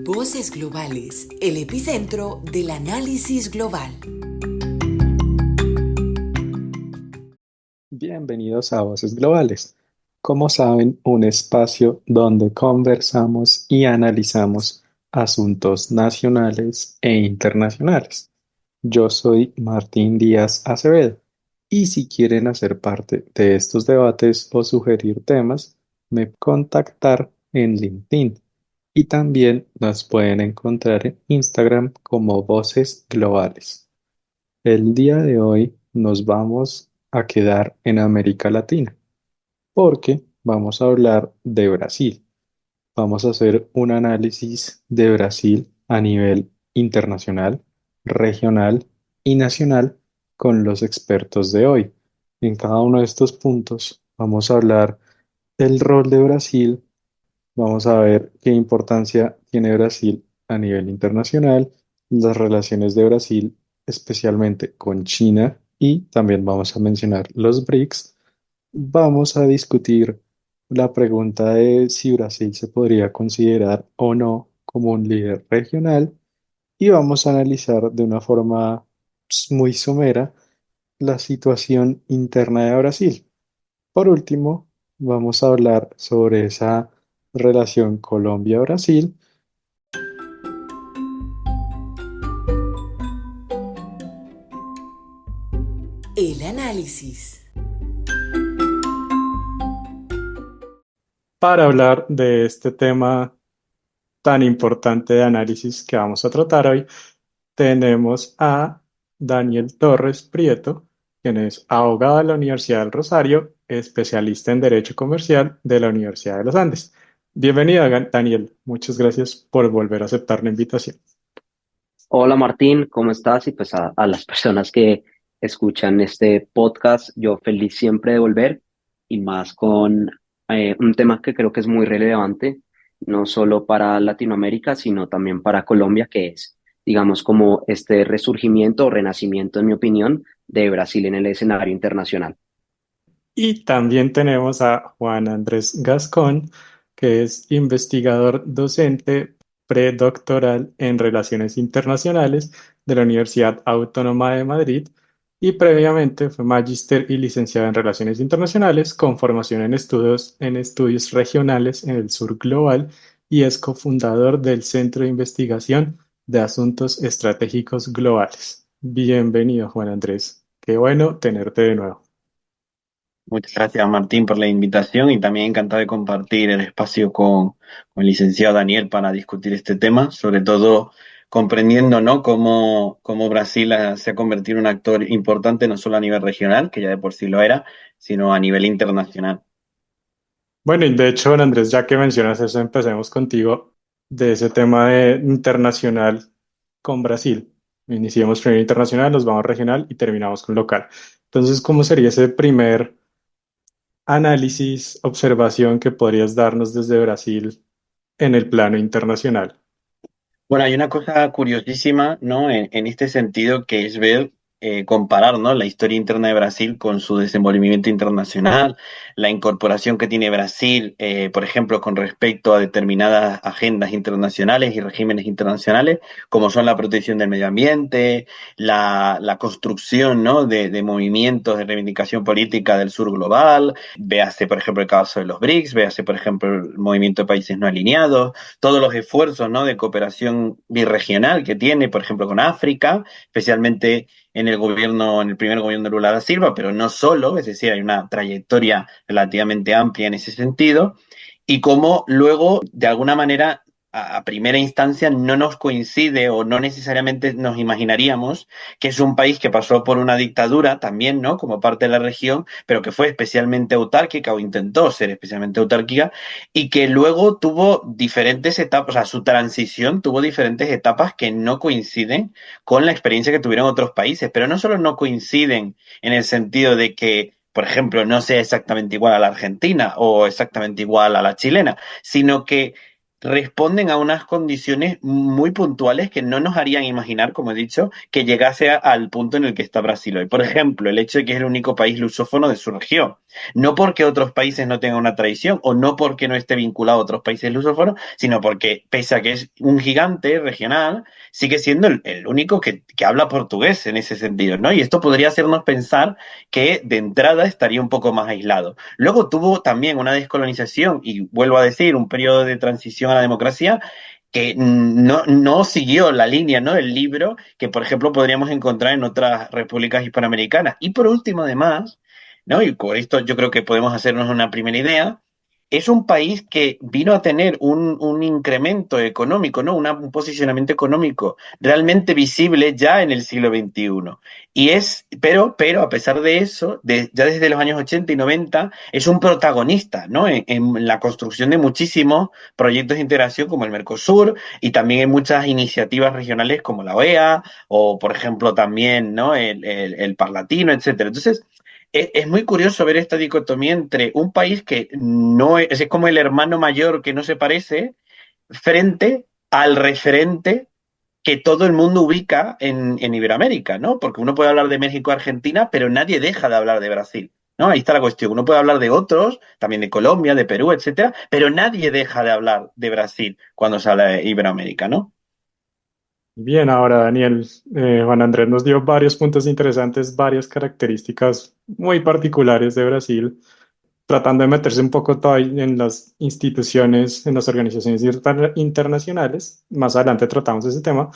Voces Globales, el epicentro del análisis global. Bienvenidos a Voces Globales. Como saben, un espacio donde conversamos y analizamos asuntos nacionales e internacionales. Yo soy Martín Díaz Acevedo y si quieren hacer parte de estos debates o sugerir temas, me pueden contactar en LinkedIn y también nos pueden encontrar en Instagram como Voces Globales. El día de hoy nos vamos a quedar en América Latina porque vamos a hablar de Brasil. Vamos a hacer un análisis de Brasil a nivel internacional, regional y nacional con los expertos de hoy. En cada uno de estos puntos vamos a hablar del rol de Brasil. Vamos a ver qué importancia tiene Brasil a nivel internacional, las relaciones de Brasil, especialmente con China, y también vamos a mencionar los BRICS. Vamos a discutir la pregunta de si Brasil se podría considerar o no como un líder regional y vamos a analizar de una forma muy somera la situación interna de Brasil. Por último, vamos a hablar sobre esa relación Colombia-Brasil. El análisis. Para hablar de este tema tan importante de análisis que vamos a tratar hoy, tenemos a Daniel Torres Prieto, quien es abogado de la Universidad del Rosario, especialista en Derecho Comercial de la Universidad de los Andes. Bienvenido, Daniel. Muchas gracias por volver a aceptar la invitación. Hola Martín, ¿cómo estás? Y pues a las personas que escuchan este podcast, yo feliz siempre de volver y más con un tema que creo que es muy relevante, no solo para Latinoamérica, sino también para Colombia, que es, digamos, como este resurgimiento o renacimiento, en mi opinión, de Brasil en el escenario internacional. Y también tenemos a Juan Andrés Gascón, que es investigador docente predoctoral en Relaciones Internacionales de la Universidad Autónoma de Madrid y previamente fue magíster y licenciado en Relaciones Internacionales con formación en estudios regionales en el sur global y es cofundador del Centro de Investigación de Asuntos Estratégicos Globales. Bienvenido, Juan Andrés. Qué bueno tenerte de nuevo. Muchas gracias, Martín, por la invitación y también encantado de compartir el espacio con el licenciado Daniel para discutir este tema, sobre todo comprendiendo, ¿no?, cómo Brasil se ha convertido en un actor importante no solo a nivel regional, que ya de por sí lo era, sino a nivel internacional. Bueno, y de hecho, Juan Andrés, ya que mencionas eso, empecemos contigo de ese tema de internacional con Brasil. Iniciamos primero internacional, nos vamos regional y terminamos con local. Entonces, ¿cómo sería ese primer análisis, observación que podrías darnos desde Brasil en el plano internacional? Bueno, hay una cosa curiosísima, ¿no? En este sentido, que es ver, comparar, ¿no?, la historia interna de Brasil con su desenvolvimiento internacional, la incorporación que tiene Brasil, por ejemplo, con respecto a determinadas agendas internacionales y regímenes internacionales, como son la protección del medio ambiente, la construcción, ¿no?, de movimientos de reivindicación política del sur global. Véase, por ejemplo, el caso de los BRICS, véase, por ejemplo, el movimiento de países no alineados, todos los esfuerzos, ¿no?, de cooperación birregional que tiene, por ejemplo, con África, especialmente en el primer gobierno de Lula da Silva, pero no solo, es decir, hay una trayectoria relativamente amplia en ese sentido, y cómo luego, de alguna manera, a primera instancia no nos coincide o no necesariamente nos imaginaríamos que es un país que pasó por una dictadura también, ¿no?, como parte de la región, pero que fue especialmente autárquica o intentó ser especialmente autárquica y que luego tuvo diferentes etapas, o sea, su transición tuvo diferentes etapas que no coinciden con la experiencia que tuvieron otros países, pero no solo no coinciden en el sentido de que, por ejemplo, no sea exactamente igual a la argentina o exactamente igual a la chilena, sino que responden a unas condiciones muy puntuales que no nos harían imaginar, como he dicho, que llegase al punto en el que está Brasil hoy. Por ejemplo, el hecho de que es el único país lusófono de su región. No porque otros países no tengan una tradición o no porque no esté vinculado a otros países lusófonos, sino porque, pese a que es un gigante regional, sigue siendo el único que habla portugués en ese sentido, ¿no? Y esto podría hacernos pensar que de entrada estaría un poco más aislado. Luego tuvo también una descolonización y vuelvo a decir, un periodo de transición a la democracia que no siguió la línea, ¿no? El libro que, por ejemplo, podríamos encontrar en otras repúblicas hispanoamericanas. Y por último, además, ¿no? Y con esto yo creo que podemos hacernos una primera idea. Es un país que vino a tener un incremento económico, ¿no? Un posicionamiento económico realmente visible ya en el siglo XXI. Pero a pesar de eso, ya desde los años 80 y 90, es un protagonista, ¿no? En la construcción de muchísimos proyectos de integración como el Mercosur y también en muchas iniciativas regionales como la OEA o, por ejemplo, también, ¿no? El Parlatino, etcétera. Entonces, es muy curioso ver esta dicotomía entre un país que no es como el hermano mayor que no se parece frente al referente que todo el mundo ubica en Iberoamérica, ¿no? Porque uno puede hablar de México, Argentina, pero nadie deja de hablar de Brasil, ¿no? Ahí está la cuestión. Uno puede hablar de otros, también de Colombia, de Perú, etcétera, pero nadie deja de hablar de Brasil cuando se habla de Iberoamérica, ¿no? Bien, ahora Daniel, Juan Andrés nos dio varios puntos interesantes, varias características muy particulares de Brasil, tratando de meterse un poco todavía en las instituciones, en las organizaciones internacionales. Más adelante tratamos ese tema,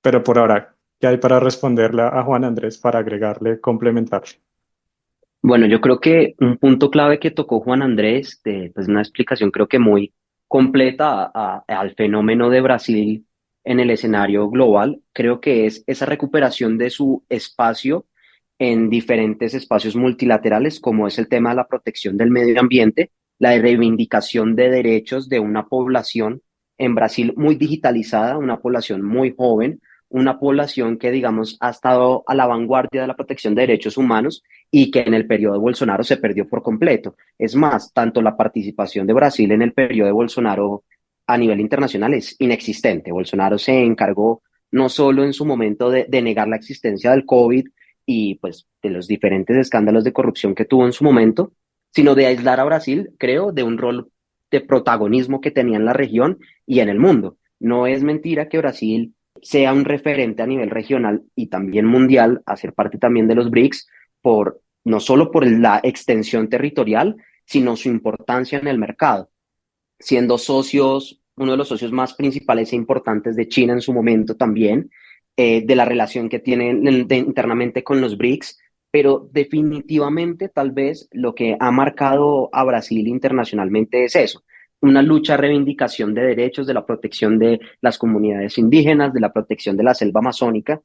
pero por ahora, ¿qué hay para responderle a Juan Andrés para agregarle, complementarle? Bueno, yo creo que un punto clave que tocó Juan Andrés, pues una explicación creo que muy completa al fenómeno de Brasil en el escenario global, creo que es esa recuperación de su espacio en diferentes espacios multilaterales, como es el tema de la protección del medio ambiente, la reivindicación de derechos de una población en Brasil muy digitalizada, una población muy joven, una población que, digamos, ha estado a la vanguardia de la protección de derechos humanos y que en el periodo de Bolsonaro se perdió por completo. Es más, tanto la participación de Brasil en el periodo de Bolsonaro a nivel internacional es inexistente. Bolsonaro se encargó no solo en su momento de negar la existencia del COVID y pues de los diferentes escándalos de corrupción que tuvo en su momento, sino de aislar a Brasil, creo, de un rol de protagonismo que tenía en la región y en el mundo. No es mentira que Brasil sea un referente a nivel regional y también mundial, a ser parte también de los BRICS, no solo por la extensión territorial, sino su importancia en el mercado, siendo socios, uno de los socios más principales e importantes de China en su momento también, de la relación que tienen internamente con los BRICS, pero definitivamente tal vez lo que ha marcado a Brasil internacionalmente es eso, una lucha a reivindicación de derechos, de la protección de las comunidades indígenas, de la protección de la selva amazónica,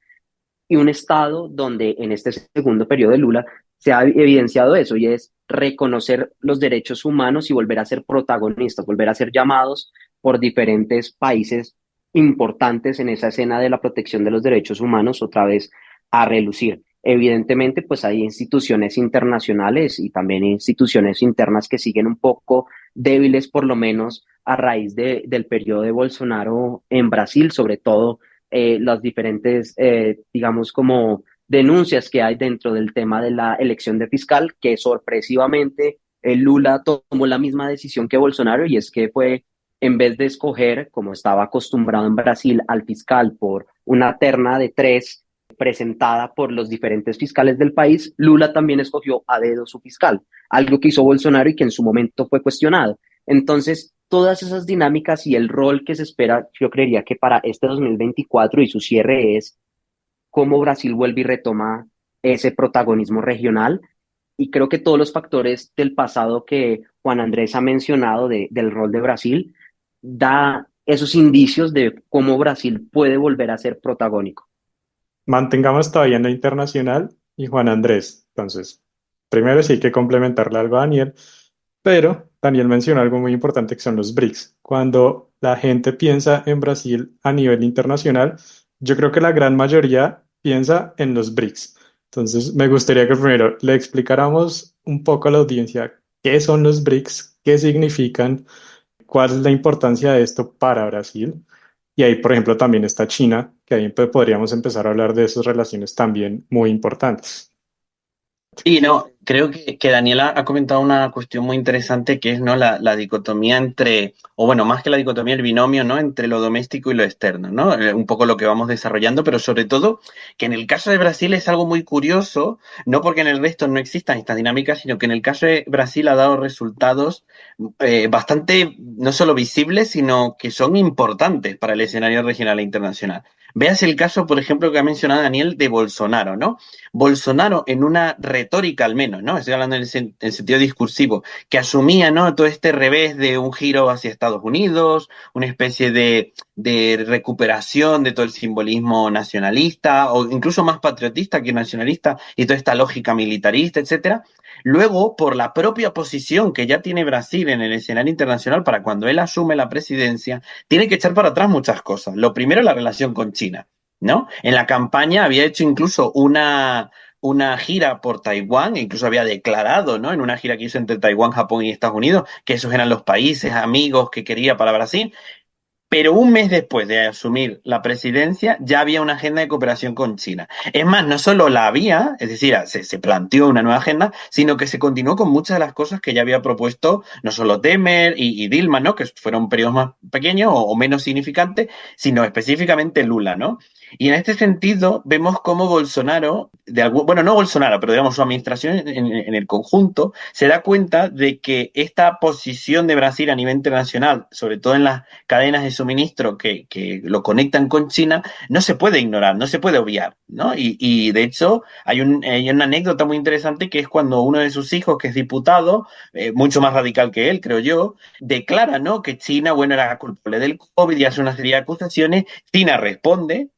y un Estado donde en este segundo periodo de Lula se ha evidenciado eso y es reconocer los derechos humanos y volver a ser protagonistas, volver a ser llamados por diferentes países importantes en esa escena de la protección de los derechos humanos otra vez a relucir. Evidentemente, pues hay instituciones internacionales y también instituciones internas que siguen un poco débiles, por lo menos a raíz del periodo de Bolsonaro en Brasil, sobre todo las diferentes, digamos, como denuncias que hay dentro del tema de la elección de fiscal, que sorpresivamente Lula tomó la misma decisión que Bolsonaro y es que fue, en vez de escoger, como estaba acostumbrado en Brasil, al fiscal por una terna de tres presentada por los diferentes fiscales del país, Lula también escogió a dedo su fiscal, algo que hizo Bolsonaro y que en su momento fue cuestionado. Entonces, todas esas dinámicas y el rol que se espera, yo creería que para este 2024 y su cierre es cómo Brasil vuelve y retoma ese protagonismo regional. Y creo que todos los factores del pasado que Juan Andrés ha mencionado del rol de Brasil da esos indicios de cómo Brasil puede volver a ser protagónico. Mantengamos todavía en lo internacional y Juan Andrés. Entonces, primero sí hay que complementarle algo a Daniel, pero Daniel mencionó algo muy importante que son los BRICS. Cuando la gente piensa en Brasil a nivel internacional, yo creo que la gran mayoría piensa en los BRICS. Entonces, me gustaría que primero le explicáramos un poco a la audiencia qué son los BRICS, qué significan, ¿Cuál es la importancia de esto para Brasil? Y ahí, por ejemplo, también está China, que ahí podríamos empezar a hablar de esas relaciones también muy importantes. Y no, creo que Daniela ha comentado una cuestión muy interesante que es, ¿no? La dicotomía entre, o bueno, más que la dicotomía, el binomio, ¿no? Entre lo doméstico y lo externo, ¿no? Un poco lo que vamos desarrollando, pero sobre todo que en el caso de Brasil es algo muy curioso, no porque en el resto no existan estas dinámicas, sino que en el caso de Brasil ha dado resultados bastante, no solo visibles, sino que son importantes para el escenario regional e internacional. Veas el caso, por ejemplo, que ha mencionado Daniel de Bolsonaro, ¿no? Bolsonaro en una retórica al menos, ¿no? Estoy hablando en sentido discursivo, que asumía, ¿no? Todo este revés de un giro hacia Estados Unidos, una especie de recuperación de todo el simbolismo nacionalista o incluso más patriotista que nacionalista y toda esta lógica militarista, etcétera. Luego, por la propia posición que ya tiene Brasil en el escenario internacional para cuando él asume la presidencia, tiene que echar para atrás muchas cosas. Lo primero, la relación con China. ¿No? En la campaña había hecho incluso una gira por Taiwán, incluso había declarado, ¿no? En una gira que hizo entre Taiwán, Japón y Estados Unidos, que esos eran los países amigos que quería para Brasil. Pero un mes después de asumir la presidencia, ya había una agenda de cooperación con China. Es más, no solo la había, es decir, se planteó una nueva agenda, sino que se continuó con muchas de las cosas que ya había propuesto, no solo Temer y Dilma, ¿no? Que fueron periodos más pequeños o menos significantes, sino específicamente Lula, ¿no? Y en este sentido, vemos cómo Bolsonaro, bueno, no Bolsonaro, pero digamos su administración en el conjunto, se da cuenta de que esta posición de Brasil a nivel internacional, sobre todo en las cadenas de suministro que lo conectan con China, no se puede ignorar, no se puede obviar, ¿no? Y de hecho, hay una anécdota muy interesante que es cuando uno de sus hijos, que es diputado, mucho más radical que él, creo yo, declara, ¿no? Que China, bueno, era culpable del COVID y hace una serie de acusaciones. China responde.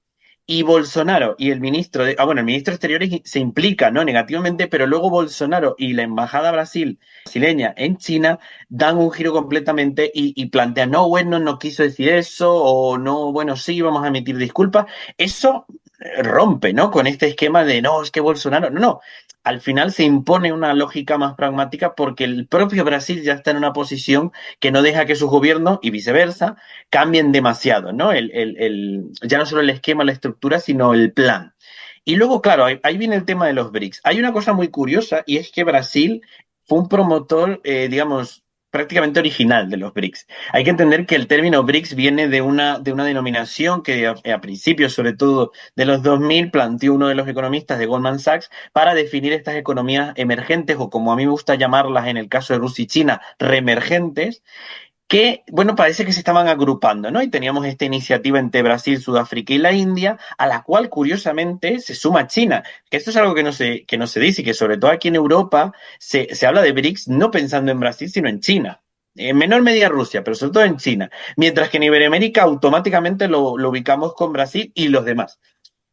Y Bolsonaro y el ministro bueno, el ministro de Exteriores se implica, ¿no? Negativamente, pero luego Bolsonaro y la embajada brasileña en China dan un giro completamente y plantean, no, bueno, no quiso decir eso, o no, bueno, sí, vamos a emitir disculpas. Eso rompe, ¿no? Con este esquema de, no, es que Bolsonaro, no, no. Al final se impone una lógica más pragmática porque el propio Brasil ya está en una posición que no deja que sus gobiernos, y viceversa, cambien demasiado, ¿no? Ya no solo el esquema, la estructura, sino el plan. Y luego, claro, ahí viene el tema de los BRICS. Hay una cosa muy curiosa y es que Brasil fue un promotor, digamos, prácticamente original de los BRICS. Hay que entender que el término BRICS viene de una denominación que a principios, sobre todo de los 2000, planteó uno de los economistas de Goldman Sachs para definir estas economías emergentes o, como a mí me gusta llamarlas en el caso de Rusia y China, reemergentes, que, bueno, parece que se estaban agrupando, ¿no? Y teníamos esta iniciativa entre Brasil, Sudáfrica y la India, a la cual, curiosamente, se suma China. Que esto es algo que no se dice y que, sobre todo aquí en Europa, se habla de BRICS no pensando en Brasil, sino en China. En menor medida Rusia, pero sobre todo en China. Mientras que en Iberoamérica automáticamente lo ubicamos con Brasil y los demás.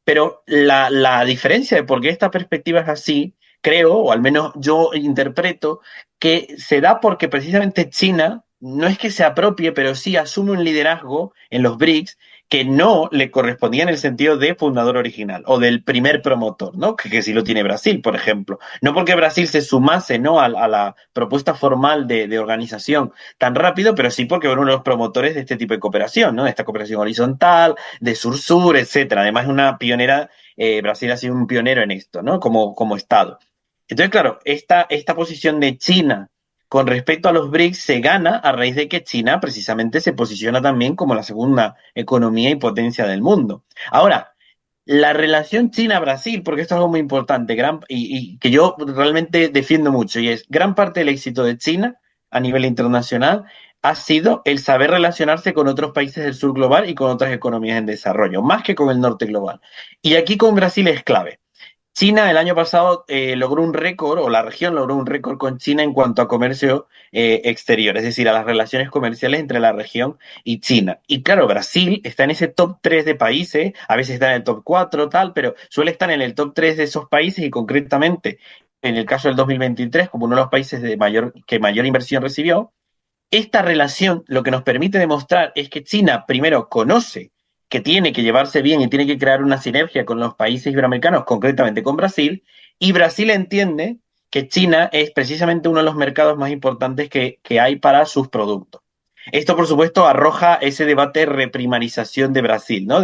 Pero la diferencia de por qué esta perspectiva es así, creo, o al menos yo interpreto, que se da porque precisamente China no es que se apropie, pero sí asume un liderazgo en los BRICS que no le correspondía en el sentido de fundador original o del primer promotor, ¿no? Que sí lo tiene Brasil, por ejemplo. No porque Brasil se sumase, ¿no? a la propuesta formal de organización tan rápido, pero sí porque fueron uno de los promotores de este tipo de cooperación, ¿no? De esta cooperación horizontal, de sur-sur, etcétera. Además, es una pionera, Brasil ha sido un pionero en esto, ¿no? Como Estado. Entonces, claro, esta posición de China con respecto a los BRICS se gana a raíz de que China precisamente se posiciona también como la segunda economía y potencia del mundo. Ahora, la relación China-Brasil, porque esto es algo muy importante y que yo realmente defiendo mucho, y es gran parte del éxito de China a nivel internacional ha sido el saber relacionarse con otros países del sur global y con otras economías en desarrollo, más que con el norte global. Y aquí con Brasil es clave. China el año pasado logró un récord, o la región logró un récord con China en cuanto a comercio exterior, es decir, a las relaciones comerciales entre la región y China. Y claro, Brasil está en ese top 3 de países, a veces está en el top 4, tal, pero suele estar en el top 3 de esos países y concretamente en el caso del 2023, como uno de los países que mayor inversión recibió. Esta relación lo que nos permite demostrar es que China primero conoce que tiene que llevarse bien y tiene que crear una sinergia con los países iberoamericanos, concretamente con Brasil, y Brasil entiende que China es precisamente uno de los mercados más importantes que hay para sus productos. Esto, por supuesto, arroja ese debate de reprimarización de Brasil, ¿no?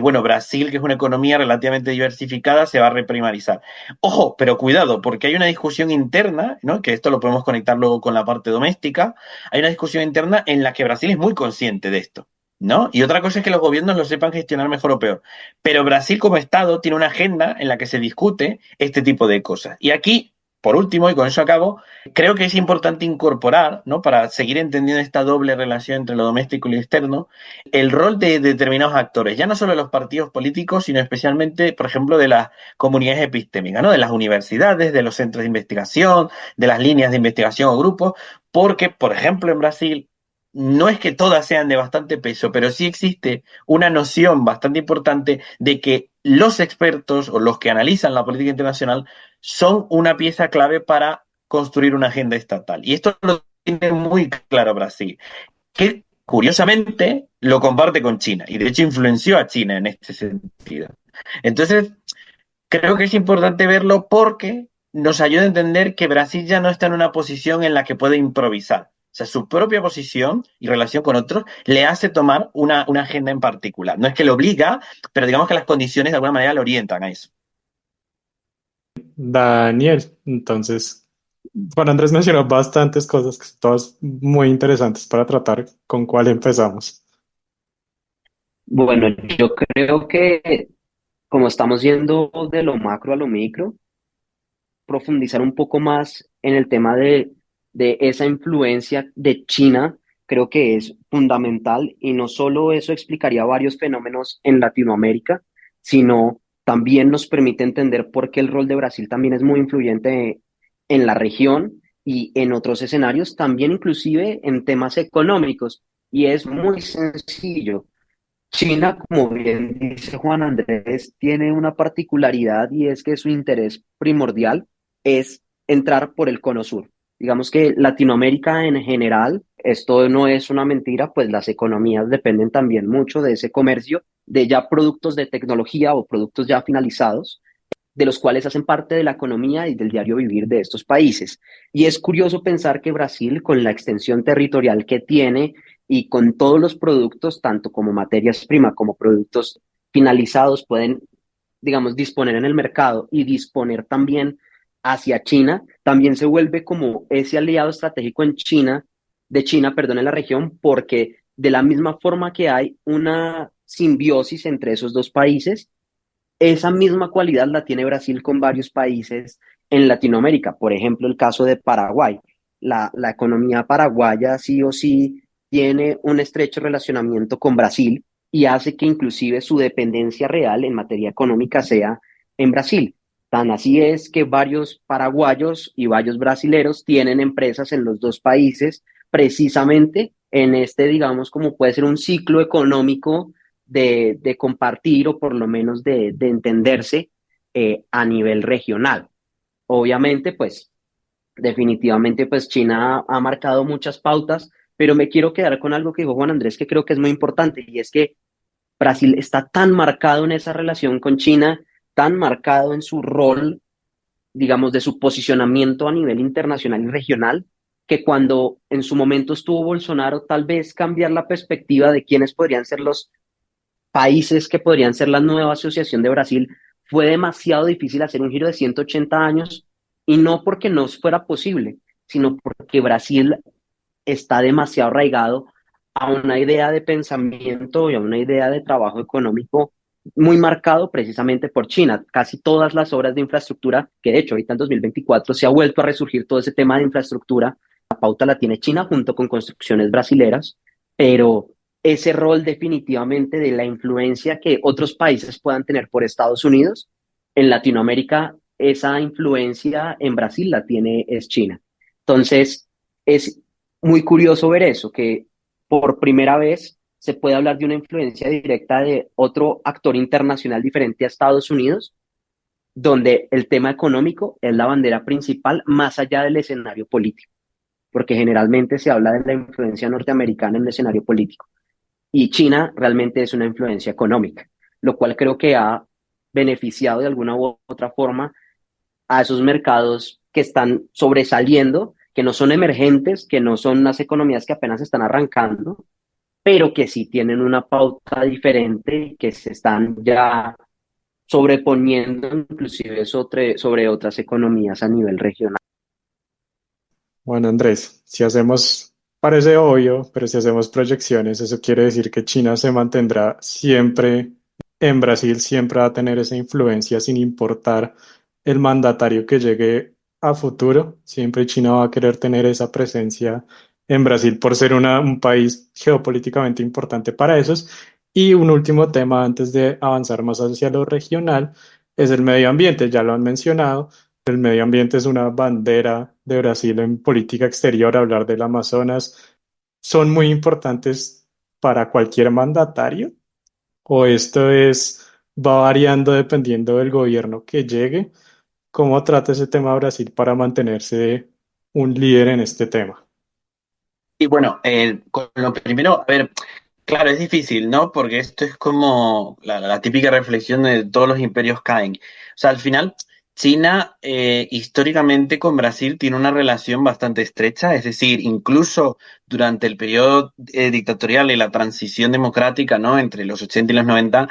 Bueno, Brasil, que es una economía relativamente diversificada, se va a reprimarizar. Ojo, pero cuidado, porque hay una discusión interna, ¿no? Que esto lo podemos conectar luego con la parte doméstica. Hay una discusión interna en la que Brasil es muy consciente de esto, ¿no? Y otra cosa es que los gobiernos lo sepan gestionar mejor o peor. Pero Brasil como Estado tiene una agenda en la que se discute este tipo de cosas. Y aquí, por último, y con eso acabo, creo que es importante incorporar, ¿no? Para seguir entendiendo esta doble relación entre lo doméstico y lo externo, el rol de determinados actores, ya no solo de los partidos políticos, sino especialmente, por ejemplo, de las comunidades epistémicas, ¿no? De las universidades, de los centros de investigación, de las líneas de investigación o grupos, porque, por ejemplo, en Brasil, no es que todas sean de bastante peso, pero sí existe una noción bastante importante de que los expertos o los que analizan la política internacional son una pieza clave para construir una agenda estatal. Y esto lo tiene muy claro Brasil, que curiosamente lo comparte con China y de hecho influenció a China en este sentido. Entonces, creo que es importante verlo porque nos ayuda a entender que Brasil ya no está en una posición en la que puede improvisar. O sea, su propia posición y relación con otros le hace tomar una agenda en particular. No es que lo obliga, pero digamos que las condiciones de alguna manera lo orientan a eso. Daniel, entonces, Juan Andrés mencionó bastantes cosas que son todas muy interesantes para tratar. ¿Con cuál empezamos? Bueno, yo creo que como estamos yendo de lo macro a lo micro, profundizar un poco más en el tema de esa influencia de China, creo que es fundamental y no solo eso explicaría varios fenómenos en Latinoamérica, sino también nos permite entender por qué el rol de Brasil también es muy influyente en la región y en otros escenarios, también inclusive en temas económicos. Y es muy sencillo. China, como bien dice Juan Andrés, tiene una particularidad y es que su interés primordial es entrar por el cono sur. Digamos que Latinoamérica en general, esto no es una mentira, pues las economías dependen también mucho de ese comercio, de ya productos de tecnología o productos ya finalizados, de los cuales hacen parte de la economía y del diario vivir de estos países. Y es curioso pensar que Brasil, con la extensión territorial que tiene y con todos los productos, tanto como materias primas como productos finalizados, pueden, digamos, disponer en el mercado y disponer también hacia China, también se vuelve como ese aliado estratégico en China, de China, perdón, en la región, porque de la misma forma que hay una simbiosis entre esos dos países, esa misma cualidad la tiene Brasil con varios países en Latinoamérica. Por ejemplo, el caso de Paraguay. La economía paraguaya sí o sí tiene un estrecho relacionamiento con Brasil y hace que inclusive su dependencia real en materia económica sea en Brasil. Tan así es que varios paraguayos y varios brasileros tienen empresas en los dos países precisamente en este, digamos, como puede ser un ciclo económico de compartir o por lo menos de entenderse a nivel regional. Obviamente, pues definitivamente, pues China ha marcado muchas pautas, pero me quiero quedar con algo que dijo Juan Andrés que creo que es muy importante y es que Brasil está tan marcado en esa relación con China, tan marcado en su rol, digamos, de su posicionamiento a nivel internacional y regional, que cuando en su momento estuvo Bolsonaro, tal vez cambiar la perspectiva de quiénes podrían ser los países que podrían ser la nueva asociación de Brasil, fue demasiado difícil hacer un giro de 180 años y no porque no fuera posible, sino porque Brasil está demasiado arraigado a una idea de pensamiento y a una idea de trabajo económico muy marcado precisamente por China. Casi todas las obras de infraestructura, que de hecho ahorita en 2024 se ha vuelto a resurgir todo ese tema de infraestructura, la pauta la tiene China junto con construcciones brasileras, pero ese rol definitivamente de la influencia que otros países puedan tener por Estados Unidos, en Latinoamérica esa influencia en Brasil la tiene es China. Entonces, es muy curioso ver eso, que por primera vez se puede hablar de una influencia directa de otro actor internacional diferente a Estados Unidos, donde el tema económico es la bandera principal más allá del escenario político, porque generalmente se habla de la influencia norteamericana en el escenario político y China realmente es una influencia económica, lo cual creo que ha beneficiado de alguna u otra forma a esos mercados que están sobresaliendo, que no son emergentes, que no son unas economías que apenas están arrancando, pero que sí tienen una pauta diferente, que se están ya sobreponiendo inclusive sobre otras economías a nivel regional. Bueno, Andrés, si hacemos, parece obvio, pero si hacemos proyecciones, eso quiere decir que China se mantendrá siempre en Brasil, siempre va a tener esa influencia sin importar el mandatario que llegue a futuro. Siempre China va a querer tener esa presencia en Brasil por ser un país geopolíticamente importante para esos. Y un último tema antes de avanzar más hacia lo regional es el medio ambiente, ya lo han mencionado. El medio ambiente es una bandera de Brasil en política exterior. Hablar del Amazonas son muy importantes para cualquier mandatario, o esto va variando dependiendo del gobierno que llegue. ¿Cómo trata ese tema Brasil para mantenerse un líder en este tema? Y bueno, con lo primero, a ver, claro, es difícil, ¿no? Porque esto es como la típica reflexión de todos los imperios caen. O sea, al final, China históricamente con Brasil tiene una relación bastante estrecha, es decir, incluso durante el periodo dictatorial y la transición democrática, ¿no? Entre los 80 y los 90,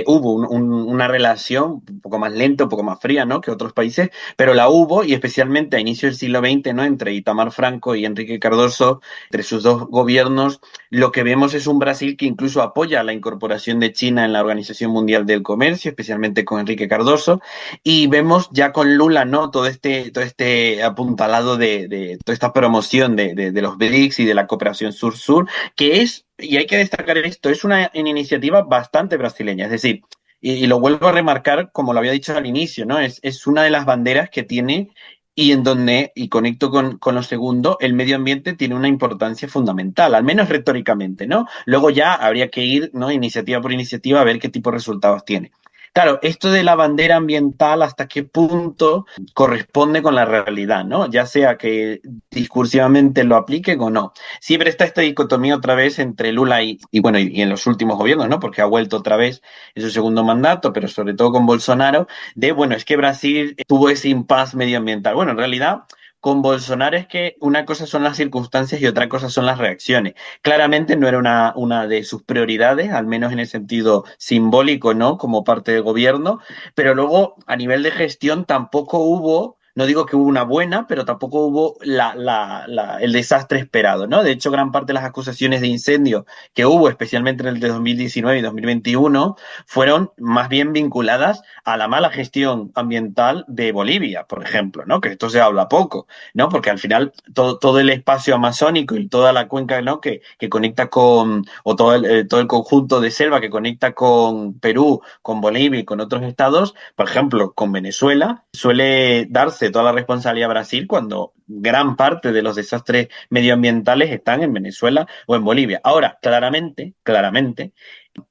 hubo una relación un poco más lenta, un poco más fría, ¿no? Que otros países, pero la hubo y especialmente a inicios del siglo XX, ¿no? Entre Itamar Franco y Enrique Cardoso, entre sus dos gobiernos, lo que vemos es un Brasil que incluso apoya la incorporación de China en la Organización Mundial del Comercio, especialmente con Enrique Cardoso, y vemos ya con Lula, ¿no? Todo este apuntalado de toda esta promoción de los BRICS y de la cooperación sur-sur, que es, y hay que destacar esto, es una iniciativa bastante brasileña, es decir, y lo vuelvo a remarcar, como lo había dicho al inicio, ¿no? Es una de las banderas que tiene y en donde, y conecto con lo segundo, el medio ambiente tiene una importancia fundamental, al menos retóricamente, ¿no? Luego ya habría que ir, ¿no? Iniciativa por iniciativa a ver qué tipo de resultados tiene. Claro, esto de la bandera ambiental, hasta qué punto corresponde con la realidad, ¿no? Ya sea que discursivamente lo apliquen o no. Siempre está esta dicotomía otra vez entre Lula y bueno, y en los últimos gobiernos, ¿no? Porque ha vuelto otra vez en su segundo mandato, pero sobre todo con Bolsonaro, de, bueno, es que Brasil tuvo ese impasse medioambiental. Bueno, en realidad, con Bolsonaro es que una cosa son las circunstancias y otra cosa son las reacciones. Claramente no era una de sus prioridades, al menos en el sentido simbólico, ¿no? Como parte del gobierno, pero luego a nivel de gestión tampoco hubo, no digo que hubo una buena, pero tampoco hubo el desastre esperado, ¿no? De hecho, gran parte de las acusaciones de incendio que hubo, especialmente en el de 2019 y 2021, fueron más bien vinculadas a la mala gestión ambiental de Bolivia, por ejemplo, ¿no? Que esto se habla poco, ¿no? Porque al final todo el espacio amazónico y toda la cuenca, ¿no? Que conecta con, o todo el conjunto de selva que conecta con Perú, con Bolivia y con otros estados, por ejemplo, con Venezuela, suele darse toda la responsabilidad a Brasil cuando gran parte de los desastres medioambientales están en Venezuela o en Bolivia. Ahora, claramente,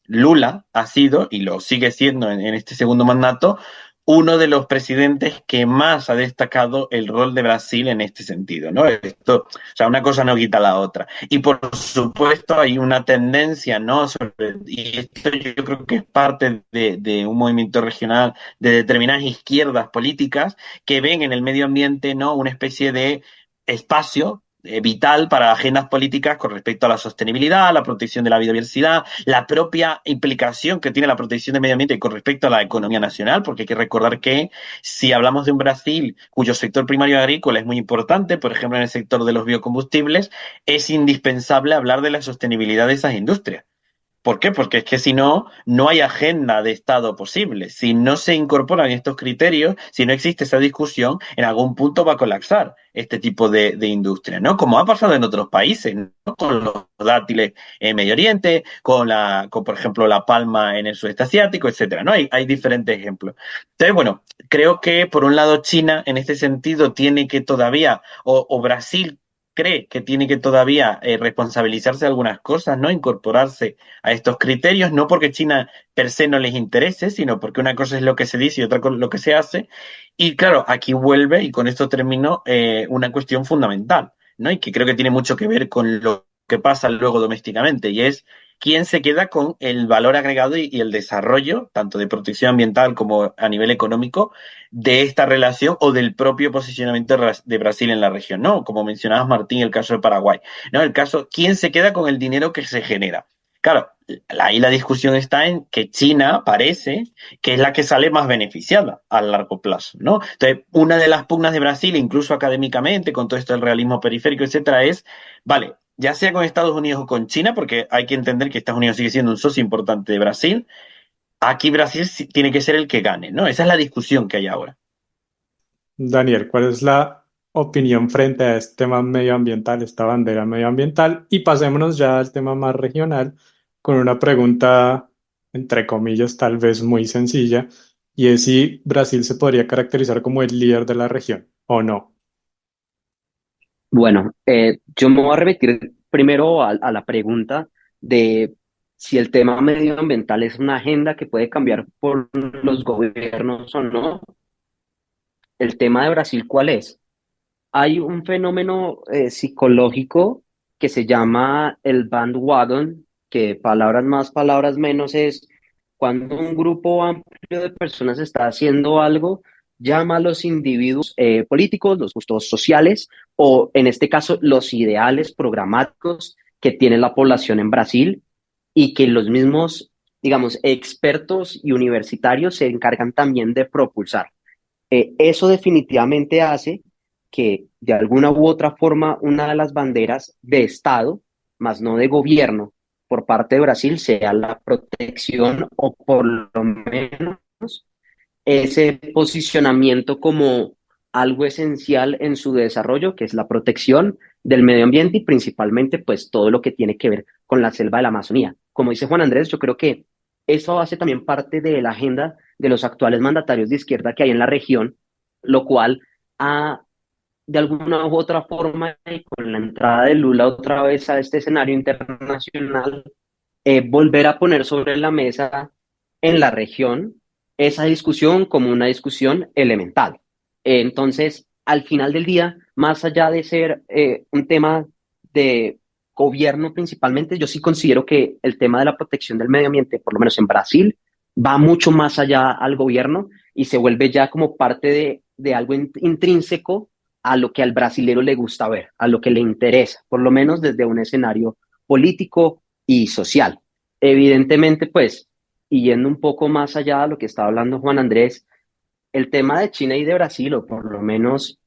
Lula ha sido, y lo sigue siendo en este segundo mandato, uno de los presidentes que más ha destacado el rol de Brasil en este sentido, ¿no? Esto, o sea, una cosa no quita la otra. Y por supuesto hay una tendencia, ¿no? Y esto yo creo que es parte de un movimiento regional de determinadas izquierdas políticas que ven en el medio ambiente, ¿no? Una especie de espacio vital para agendas políticas con respecto a la sostenibilidad, la protección de la biodiversidad, la propia implicación que tiene la protección del medio ambiente con respecto a la economía nacional, porque hay que recordar que si hablamos de un Brasil cuyo sector primario agrícola es muy importante, por ejemplo en el sector de los biocombustibles, es indispensable hablar de la sostenibilidad de esas industrias. ¿Por qué? Porque es que si no, no hay agenda de Estado posible. Si no se incorporan estos criterios, si no existe esa discusión, en algún punto va a colapsar este tipo de industria, ¿no? Como ha pasado en otros países, ¿no? Con los dátiles en Medio Oriente, con por ejemplo, la palma en el sudeste asiático, etcétera, ¿no? Hay diferentes ejemplos. Entonces, bueno, creo que por un lado China en este sentido tiene que todavía, o Brasil cree que tiene que todavía responsabilizarse de algunas cosas, ¿no? Incorporarse a estos criterios, no porque China per se no les interese, sino porque una cosa es lo que se dice y otra cosa lo que se hace. Y claro, aquí vuelve, y con esto termino, una cuestión fundamental, ¿no? Y que creo que tiene mucho que ver con lo que pasa luego domésticamente, y es quién se queda con el valor agregado y el desarrollo, tanto de protección ambiental como a nivel económico, de esta relación o del propio posicionamiento de Brasil en la región, ¿no? Como mencionabas, Martín, el caso de Paraguay, ¿no? El caso, ¿quién se queda con el dinero que se genera? Claro, ahí la discusión está en que China parece que es la que sale más beneficiada a largo plazo, ¿no? Entonces, una de las pugnas de Brasil, incluso académicamente, con todo esto del realismo periférico, etcétera, es, vale, ya sea con Estados Unidos o con China, porque hay que entender que Estados Unidos sigue siendo un socio importante de Brasil, aquí Brasil tiene que ser el que gane, ¿no? Esa es la discusión que hay ahora. Daniel, ¿cuál es la opinión frente a este tema medioambiental, esta bandera medioambiental? Y pasémonos ya al tema más regional con una pregunta, entre comillas, tal vez muy sencilla, y es si Brasil se podría caracterizar como el líder de la región o no. Bueno, yo me voy a remitir primero a la pregunta de si el tema medioambiental es una agenda que puede cambiar por los gobiernos o no. El tema de Brasil, ¿cuál es? Hay un fenómeno psicológico que se llama el bandwagon, que palabras más, palabras menos es cuando un grupo amplio de personas está haciendo algo, llama a los individuos políticos, los gustos sociales o en este caso los ideales programáticos que tiene la población en Brasil y que los mismos, digamos, expertos y universitarios se encargan también de propulsar. Eso definitivamente hace que de alguna u otra forma una de las banderas de Estado, más no de gobierno, por parte de Brasil sea la protección o por lo menos ese posicionamiento como algo esencial en su desarrollo, que es la protección del medio ambiente y principalmente pues todo lo que tiene que ver con la selva de la Amazonía. Como dice Juan Andrés, yo creo que eso hace también parte de la agenda de los actuales mandatarios de izquierda que hay en la región, lo cual ha de alguna u otra forma y con la entrada de Lula otra vez a este escenario internacional, volver a poner sobre la mesa en la región esa discusión como una discusión elemental. Entonces, al final del día, más allá de ser un tema de gobierno principalmente, yo sí considero que el tema de la protección del medio ambiente, por lo menos en Brasil, va mucho más allá al gobierno y se vuelve ya como parte de algo intrínseco a lo que al brasilero le gusta ver, a lo que le interesa, por lo menos desde un escenario político y social. Evidentemente, pues, y yendo un poco más allá de lo que estaba hablando Juan Andrés, el tema de China y de Brasil, o por lo menos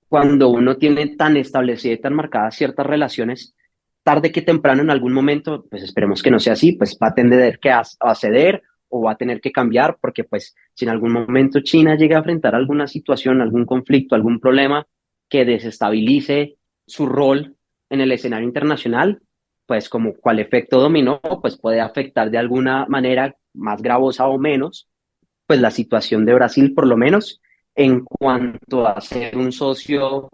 cuando uno tiene tan establecidas y tan marcadas ciertas relaciones, tarde que temprano en algún momento, pues esperemos que no sea así, pues va a tener que a ceder o va a tener que cambiar, porque pues si en algún momento China llega a enfrentar alguna situación, algún conflicto, algún problema que desestabilice su rol en el escenario internacional, pues como cual efecto dominó, pues puede afectar de alguna manera más gravosa o menos pues la situación de Brasil, por lo menos en cuanto a ser un socio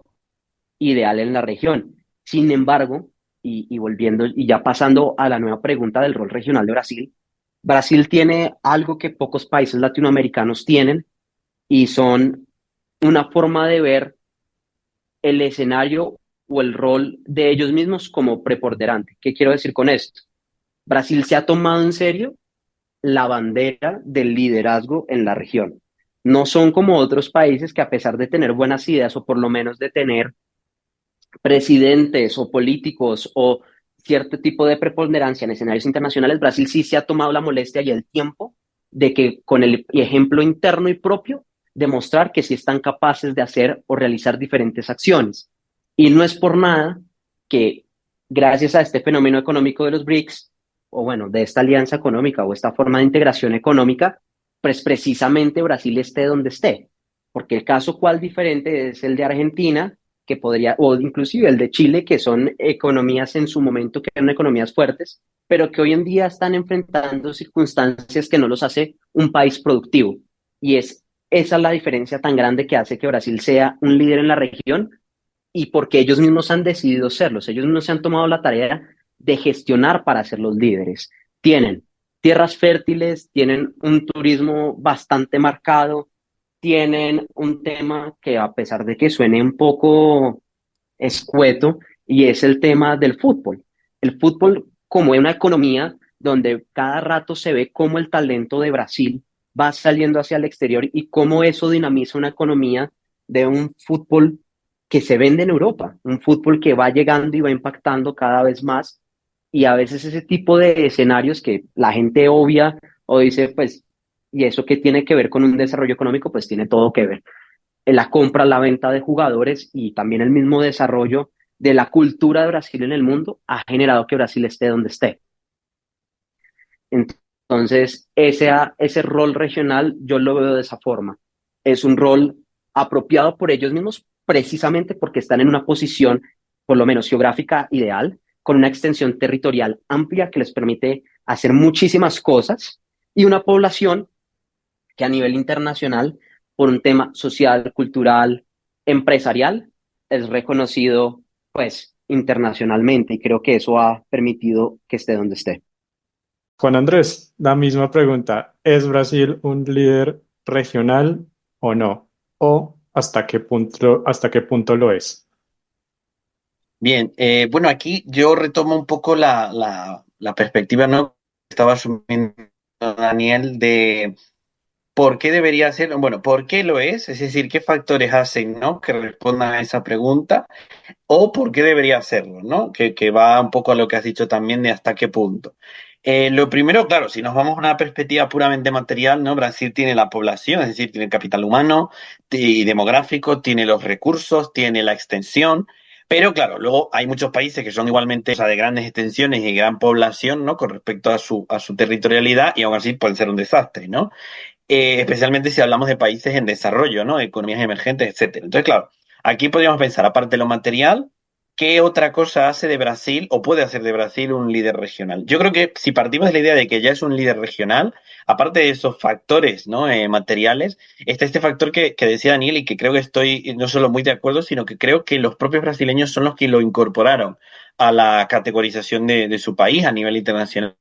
ideal en la región. Sin embargo, y volviendo y ya pasando a la nueva pregunta del rol regional de Brasil, Brasil tiene algo que pocos países latinoamericanos tienen y son una forma de ver el escenario o el rol de ellos mismos como preponderante. ¿Qué quiero decir con esto? Brasil se ha tomado en serio la bandera del liderazgo en la región. No son como otros países que a pesar de tener buenas ideas o por lo menos de tener presidentes o políticos o cierto tipo de preponderancia en escenarios internacionales, Brasil sí se ha tomado la molestia y el tiempo de que con el ejemplo interno y propio demostrar que sí están capaces de hacer o realizar diferentes acciones. Y no es por nada que gracias a este fenómeno económico de los BRICS, o bueno, de esta alianza económica o esta forma de integración económica, pues precisamente Brasil esté donde esté. Porque el caso cual diferente es el de Argentina, que podría, o inclusive el de Chile, que son economías en su momento que eran economías fuertes, pero que hoy en día están enfrentando circunstancias que no los hace un país productivo. Y esa es la diferencia tan grande que hace que Brasil sea un líder en la región y porque ellos mismos han decidido serlos, ellos mismos se han tomado la tarea de gestionar para ser los líderes. Tienen tierras fértiles, tienen un turismo bastante marcado, tienen un tema que a pesar de que suene un poco escueto, y es el tema del fútbol. El fútbol como una economía donde cada rato se ve cómo el talento de Brasil va saliendo hacia el exterior y cómo eso dinamiza una economía de un fútbol que se vende en Europa, un fútbol que va llegando y va impactando cada vez más. Y a veces ese tipo de escenarios que la gente obvia o dice, pues, ¿y eso qué tiene que ver con un desarrollo económico? Pues tiene todo que ver. En la compra, la venta de jugadores y también el mismo desarrollo de la cultura de Brasil en el mundo ha generado que Brasil esté donde esté. Entonces, ese rol regional yo lo veo de esa forma. Es un rol apropiado por ellos mismos precisamente porque están en una posición, por lo menos geográfica, ideal, con una extensión territorial amplia que les permite hacer muchísimas cosas y una población que a nivel internacional, por un tema social, cultural, empresarial, es reconocido pues internacionalmente y creo que eso ha permitido que esté donde esté. Juan Andrés, la misma pregunta. ¿Es Brasil un líder regional o no? ¿O hasta qué punto lo es? Bien, bueno, aquí yo retomo un poco la perspectiva, ¿no? Que estaba asumiendo Daniel de por qué debería ser, bueno, por qué lo es decir, qué factores hacen, ¿no? Que respondan a esa pregunta, o por qué debería hacerlo, ¿no? Que va un poco a lo que has dicho también de hasta qué punto. Lo primero, claro, si nos vamos a una perspectiva puramente material, ¿no? Brasil tiene la población, es decir, tiene el capital humano y demográfico, tiene los recursos, tiene la extensión, pero claro, luego hay muchos países que son igualmente, o sea, de grandes extensiones y gran población, ¿no? Con respecto a su territorialidad y aún así pueden ser un desastre, ¿no? Especialmente si hablamos de países en desarrollo, ¿no? Economías emergentes, etcétera. Entonces, claro, aquí podríamos pensar, aparte de lo material, ¿qué otra cosa hace de Brasil o puede hacer de Brasil un líder regional? Yo creo que si partimos de la idea de que ya es un líder regional, aparte de esos factores, ¿no? Materiales, está este factor que decía Daniel y que creo que estoy no solo muy de acuerdo, sino que creo que los propios brasileños son los que lo incorporaron a la categorización de su país a nivel internacional,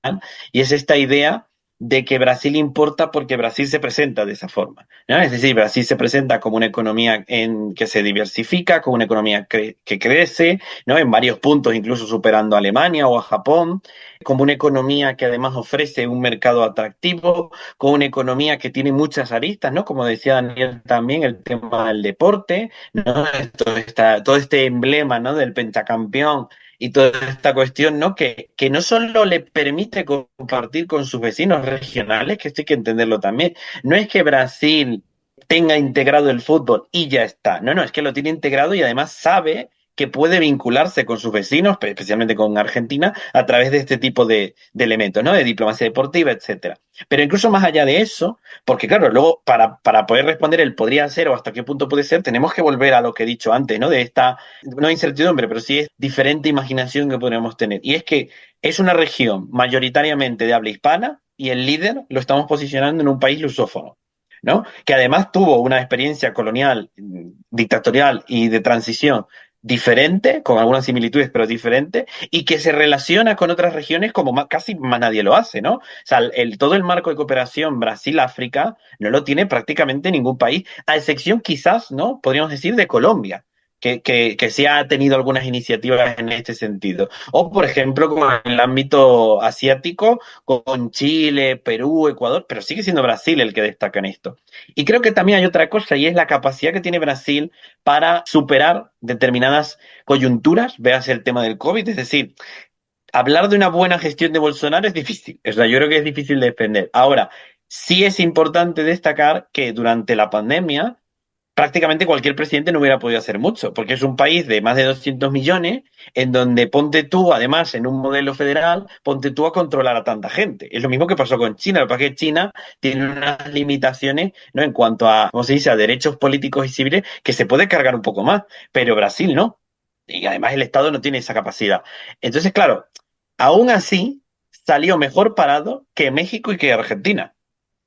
y es esta idea de que Brasil importa porque Brasil se presenta de esa forma, ¿no? Es decir, Brasil se presenta como una economía que se diversifica, como una economía que crece, ¿no? En varios puntos, incluso superando a Alemania o a Japón, como una economía que además ofrece un mercado atractivo, como una economía que tiene muchas aristas, ¿no? Como decía Daniel también, el tema del deporte, ¿no? Todo este emblema, ¿no? Del pentacampeón y toda esta cuestión, ¿no? Que no solo le permite compartir con sus vecinos regionales, que esto hay que entenderlo también. No es que Brasil tenga integrado el fútbol y ya está. No, no, es que lo tiene integrado y además sabe que puede vincularse con sus vecinos, especialmente con Argentina, a través de este tipo de elementos, ¿no? De diplomacia deportiva, etcétera. Pero incluso más allá de eso, porque claro, luego para poder responder el podría ser o hasta qué punto puede ser, tenemos que volver a lo que he dicho antes, ¿no? De esta, no incertidumbre, pero sí es diferente imaginación que podríamos tener. Y es que es una región mayoritariamente de habla hispana y el líder lo estamos posicionando en un país lusófono, ¿no? Que además tuvo una experiencia colonial, dictatorial y de transición diferente, con algunas similitudes, pero diferente, y que se relaciona con otras regiones como casi más nadie lo hace, ¿no? O sea, todo el marco de cooperación Brasil-África no lo tiene prácticamente ningún país, a excepción quizás, ¿no? Podríamos decir de Colombia. Que sí ha tenido algunas iniciativas en este sentido. O, por ejemplo, como en el ámbito asiático, con Chile, Perú, Ecuador, pero sigue siendo Brasil el que destaca en esto. Y creo que también hay otra cosa, y es la capacidad que tiene Brasil para superar determinadas coyunturas, veas el tema del COVID, es decir, hablar de una buena gestión de Bolsonaro es difícil, o sea, yo creo que es difícil de defender. Ahora, sí es importante destacar que durante la pandemia prácticamente cualquier presidente no hubiera podido hacer mucho, porque es un país de más de 200 millones, en donde ponte tú, además, en un modelo federal, ponte tú a controlar a tanta gente. Es lo mismo que pasó con China, lo que pasa es que China tiene unas limitaciones, ¿no? En cuanto a, ¿cómo se dice?, a derechos políticos y civiles, que se puede cargar un poco más, pero Brasil no. Y además el Estado no tiene esa capacidad. Entonces, claro, aún así salió mejor parado que México y que Argentina,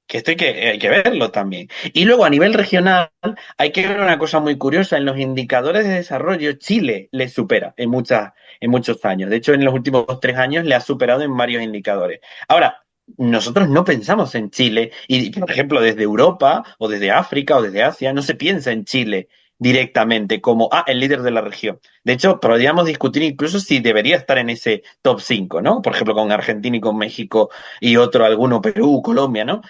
que esto hay que verlo también. Y luego a nivel regional hay que ver una cosa muy curiosa. En los indicadores de desarrollo, Chile le supera en muchos años. De hecho, en los últimos 3 años le ha superado en varios indicadores. Ahora, nosotros no pensamos en Chile y, por ejemplo, desde Europa o desde África o desde Asia, no se piensa en Chile directamente como, el líder de la región. De hecho, podríamos discutir incluso si debería estar en ese top 5, ¿no? Por ejemplo, con Argentina y con México y otro, alguno, Perú, Colombia, ¿no?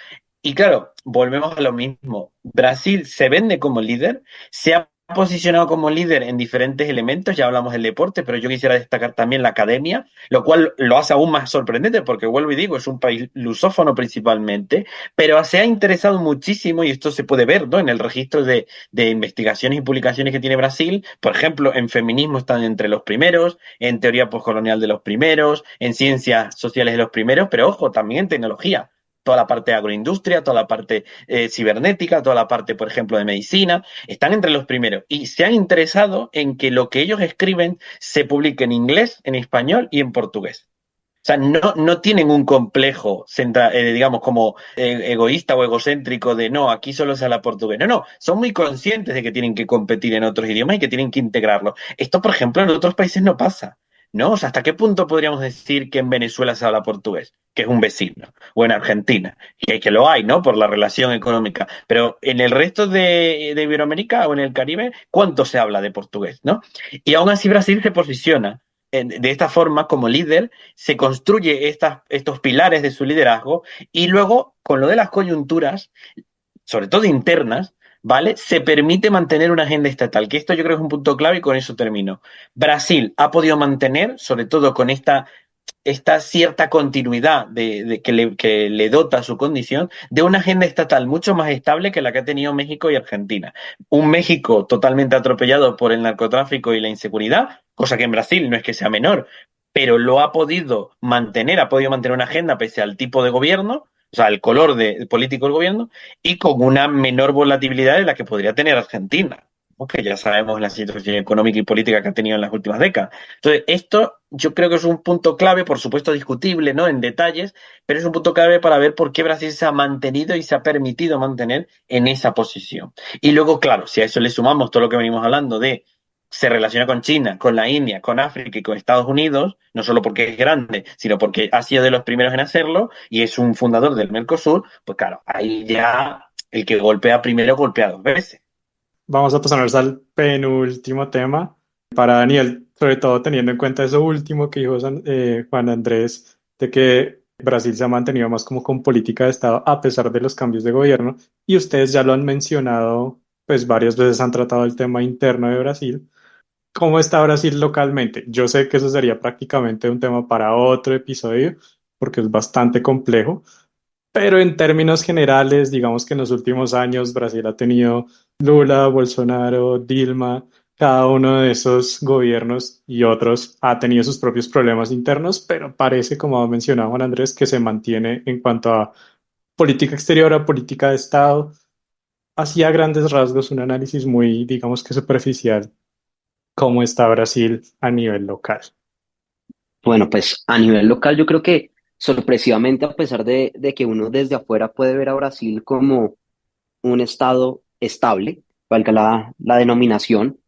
Y claro, volvemos a lo mismo. Brasil se vende como líder, se ha posicionado como líder en diferentes elementos, ya hablamos del deporte, pero yo quisiera destacar también la academia, lo cual lo hace aún más sorprendente porque vuelvo y digo, es un país lusófono principalmente, pero se ha interesado muchísimo, y esto se puede ver, ¿no? En el registro de investigaciones y publicaciones que tiene Brasil. Por ejemplo, en feminismo están entre los primeros, en teoría postcolonial de los primeros, en ciencias sociales de los primeros, pero ojo, también en tecnología. Toda la parte de agroindustria, toda la parte cibernética, toda la parte, por ejemplo, de medicina, están entre los primeros y se han interesado en que lo que ellos escriben se publique en inglés, en español y en portugués. O sea, no tienen un complejo, digamos, como egoísta o egocéntrico de no, aquí solo se habla portugués. No, son muy conscientes de que tienen que competir en otros idiomas y que tienen que integrarlo. Esto, por ejemplo, en otros países no pasa, ¿no? O sea, ¿hasta qué punto podríamos decir que en Venezuela se habla portugués, que es un vecino, o en Argentina, que lo hay, ¿no? Por la relación económica. Pero en el resto de Iberoamérica o en el Caribe, ¿cuánto se habla de portugués, ¿no? Y aún así Brasil se posiciona de esta forma como líder, se construye estos pilares de su liderazgo y luego, con lo de las coyunturas, sobre todo internas, ¿vale? Se permite mantener una agenda estatal, que esto yo creo que es un punto clave y con eso termino. Brasil ha podido mantener, sobre todo con esta cierta continuidad que le dota su condición de una agenda estatal mucho más estable que la que ha tenido México y Argentina. Un México totalmente atropellado por el narcotráfico y la inseguridad, cosa que en Brasil no es que sea menor, pero lo ha podido mantener una agenda pese al tipo de gobierno, o sea, el color político del gobierno, y con una menor volatilidad de la que podría tener Argentina, porque ya sabemos la situación económica y política que ha tenido en las últimas décadas. Entonces, esto yo creo que es un punto clave, por supuesto discutible, ¿no? En detalles, pero es un punto clave para ver por qué Brasil se ha mantenido y se ha permitido mantener en esa posición. Y luego, claro, si a eso le sumamos todo lo que venimos hablando de se relaciona con China, con la India, con África y con Estados Unidos, no solo porque es grande, sino porque ha sido de los primeros en hacerlo y es un fundador del Mercosur, pues claro, ahí ya el que golpea primero golpea dos veces. Vamos a pasarnos al penúltimo tema. Para Daniel, sobre todo teniendo en cuenta eso último que dijo Juan Andrés, de que Brasil se ha mantenido más como con política de Estado a pesar de los cambios de gobierno, y ustedes ya lo han mencionado, pues varias veces han tratado el tema interno de Brasil. ¿Cómo está Brasil localmente? Yo sé que eso sería prácticamente un tema para otro episodio, porque es bastante complejo, pero en términos generales, digamos que en los últimos años Brasil ha tenido Lula, Bolsonaro, Dilma, cada uno de esos gobiernos y otros ha tenido sus propios problemas internos, pero parece, como ha mencionado Juan Andrés, que se mantiene en cuanto a política exterior, a política de Estado. Así a grandes rasgos, un análisis muy, digamos que superficial, cómo está Brasil a nivel local. Bueno, pues a nivel local yo creo que sorpresivamente, a pesar de que uno desde afuera puede ver a Brasil como un estado estable, valga la denominación,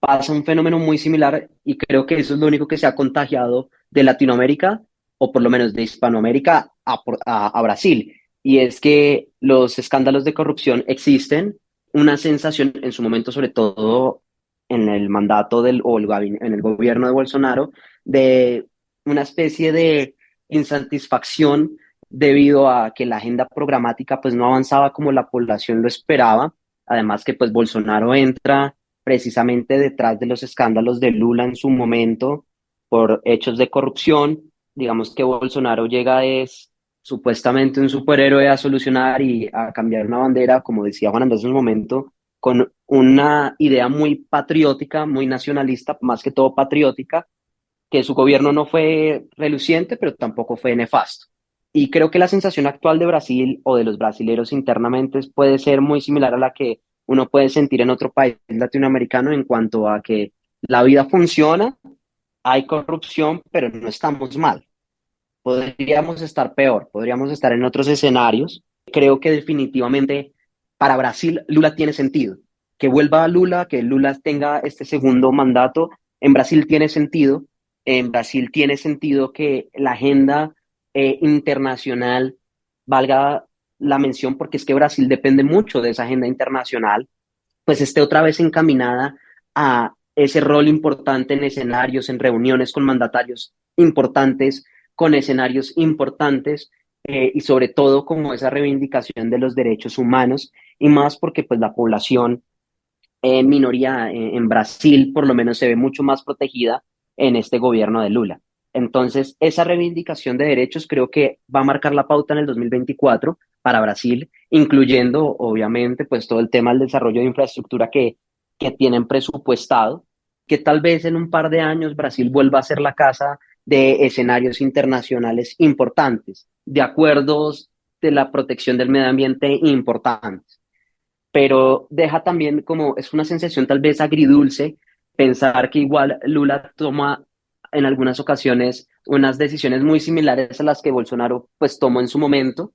pasa un fenómeno muy similar y creo que eso es lo único que se ha contagiado de Latinoamérica o por lo menos de Hispanoamérica a Brasil. Y es que los escándalos de corrupción existen, una sensación en su momento, sobre todo en el mandato en el gobierno de Bolsonaro, de una especie de insatisfacción debido a que la agenda programática pues no avanzaba como la población lo esperaba. Además que pues Bolsonaro entra precisamente detrás de los escándalos de Lula en su momento por hechos de corrupción. Digamos que Bolsonaro llega es supuestamente un superhéroe a solucionar y a cambiar una bandera, como decía Juan Andrés en un momento, con una idea muy patriótica, muy nacionalista, más que todo patriótica, que su gobierno no fue reluciente, pero tampoco fue nefasto. Y creo que la sensación actual de Brasil o de los brasileros internamente puede ser muy similar a la que uno puede sentir en otro país latinoamericano en cuanto a que la vida funciona, hay corrupción, pero no estamos mal. Podríamos estar peor, podríamos estar en otros escenarios. Creo que definitivamente para Brasil Lula tiene sentido. Que vuelva Lula, que Lula tenga este segundo mandato, en Brasil tiene sentido. En Brasil tiene sentido que la agenda internacional valga la mención porque es que Brasil depende mucho de esa agenda internacional pues esté otra vez encaminada a ese rol importante en escenarios, en reuniones con mandatarios importantes, con escenarios importantes, y sobre todo como esa reivindicación de los derechos humanos, y más porque pues la población minoría en Brasil por lo menos se ve mucho más protegida en este gobierno de Lula. Entonces, esa reivindicación de derechos creo que va a marcar la pauta en el 2024 para Brasil, incluyendo obviamente pues todo el tema del desarrollo de infraestructura que tienen presupuestado, que tal vez en un par de años Brasil vuelva a ser la casa de escenarios internacionales importantes, de acuerdos de la protección del medio ambiente importantes, pero deja también como, es una sensación tal vez agridulce pensar que igual Lula toma en algunas ocasiones unas decisiones muy similares a las que Bolsonaro pues tomó en su momento.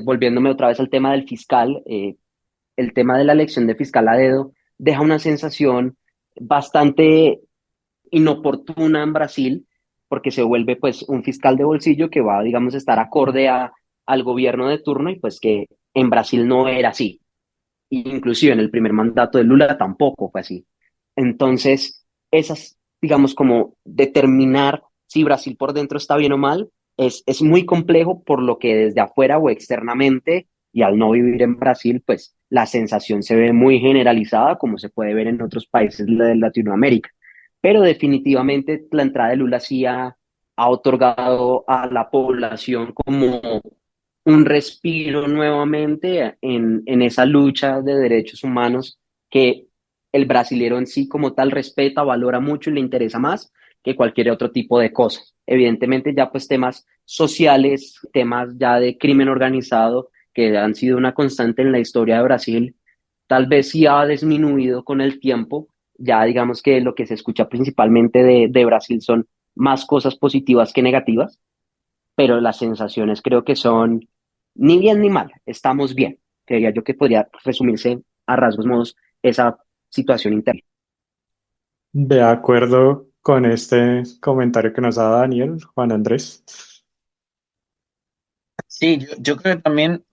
Volviéndome otra vez al tema del fiscal, el tema de la elección de fiscal a dedo deja una sensación bastante inoportuna en Brasil, porque se vuelve pues un fiscal de bolsillo que va, digamos, a estar acorde al gobierno de turno, y pues que en Brasil no era así. Inclusive en el primer mandato de Lula tampoco fue así. Entonces, esas, digamos, como determinar si Brasil por dentro está bien o mal, es muy complejo, por lo que desde afuera o externamente, y al no vivir en Brasil, pues la sensación se ve muy generalizada, como se puede ver en otros países de Latinoamérica. Pero definitivamente la entrada de Lula sí ha otorgado a la población como un respiro nuevamente en esa lucha de derechos humanos que el brasilero en sí como tal respeta, valora mucho y le interesa más que cualquier otro tipo de cosas. Evidentemente ya pues temas sociales, temas ya de crimen organizado que han sido una constante en la historia de Brasil, tal vez sí ha disminuido con el tiempo. Ya digamos que lo que se escucha principalmente de Brasil son más cosas positivas que negativas, pero las sensaciones creo que son ni bien ni mal, estamos bien. Creía yo que podría resumirse a rasgos modos esa situación interna. De acuerdo con este comentario que nos da Daniel, Juan Andrés. Sí, yo creo que también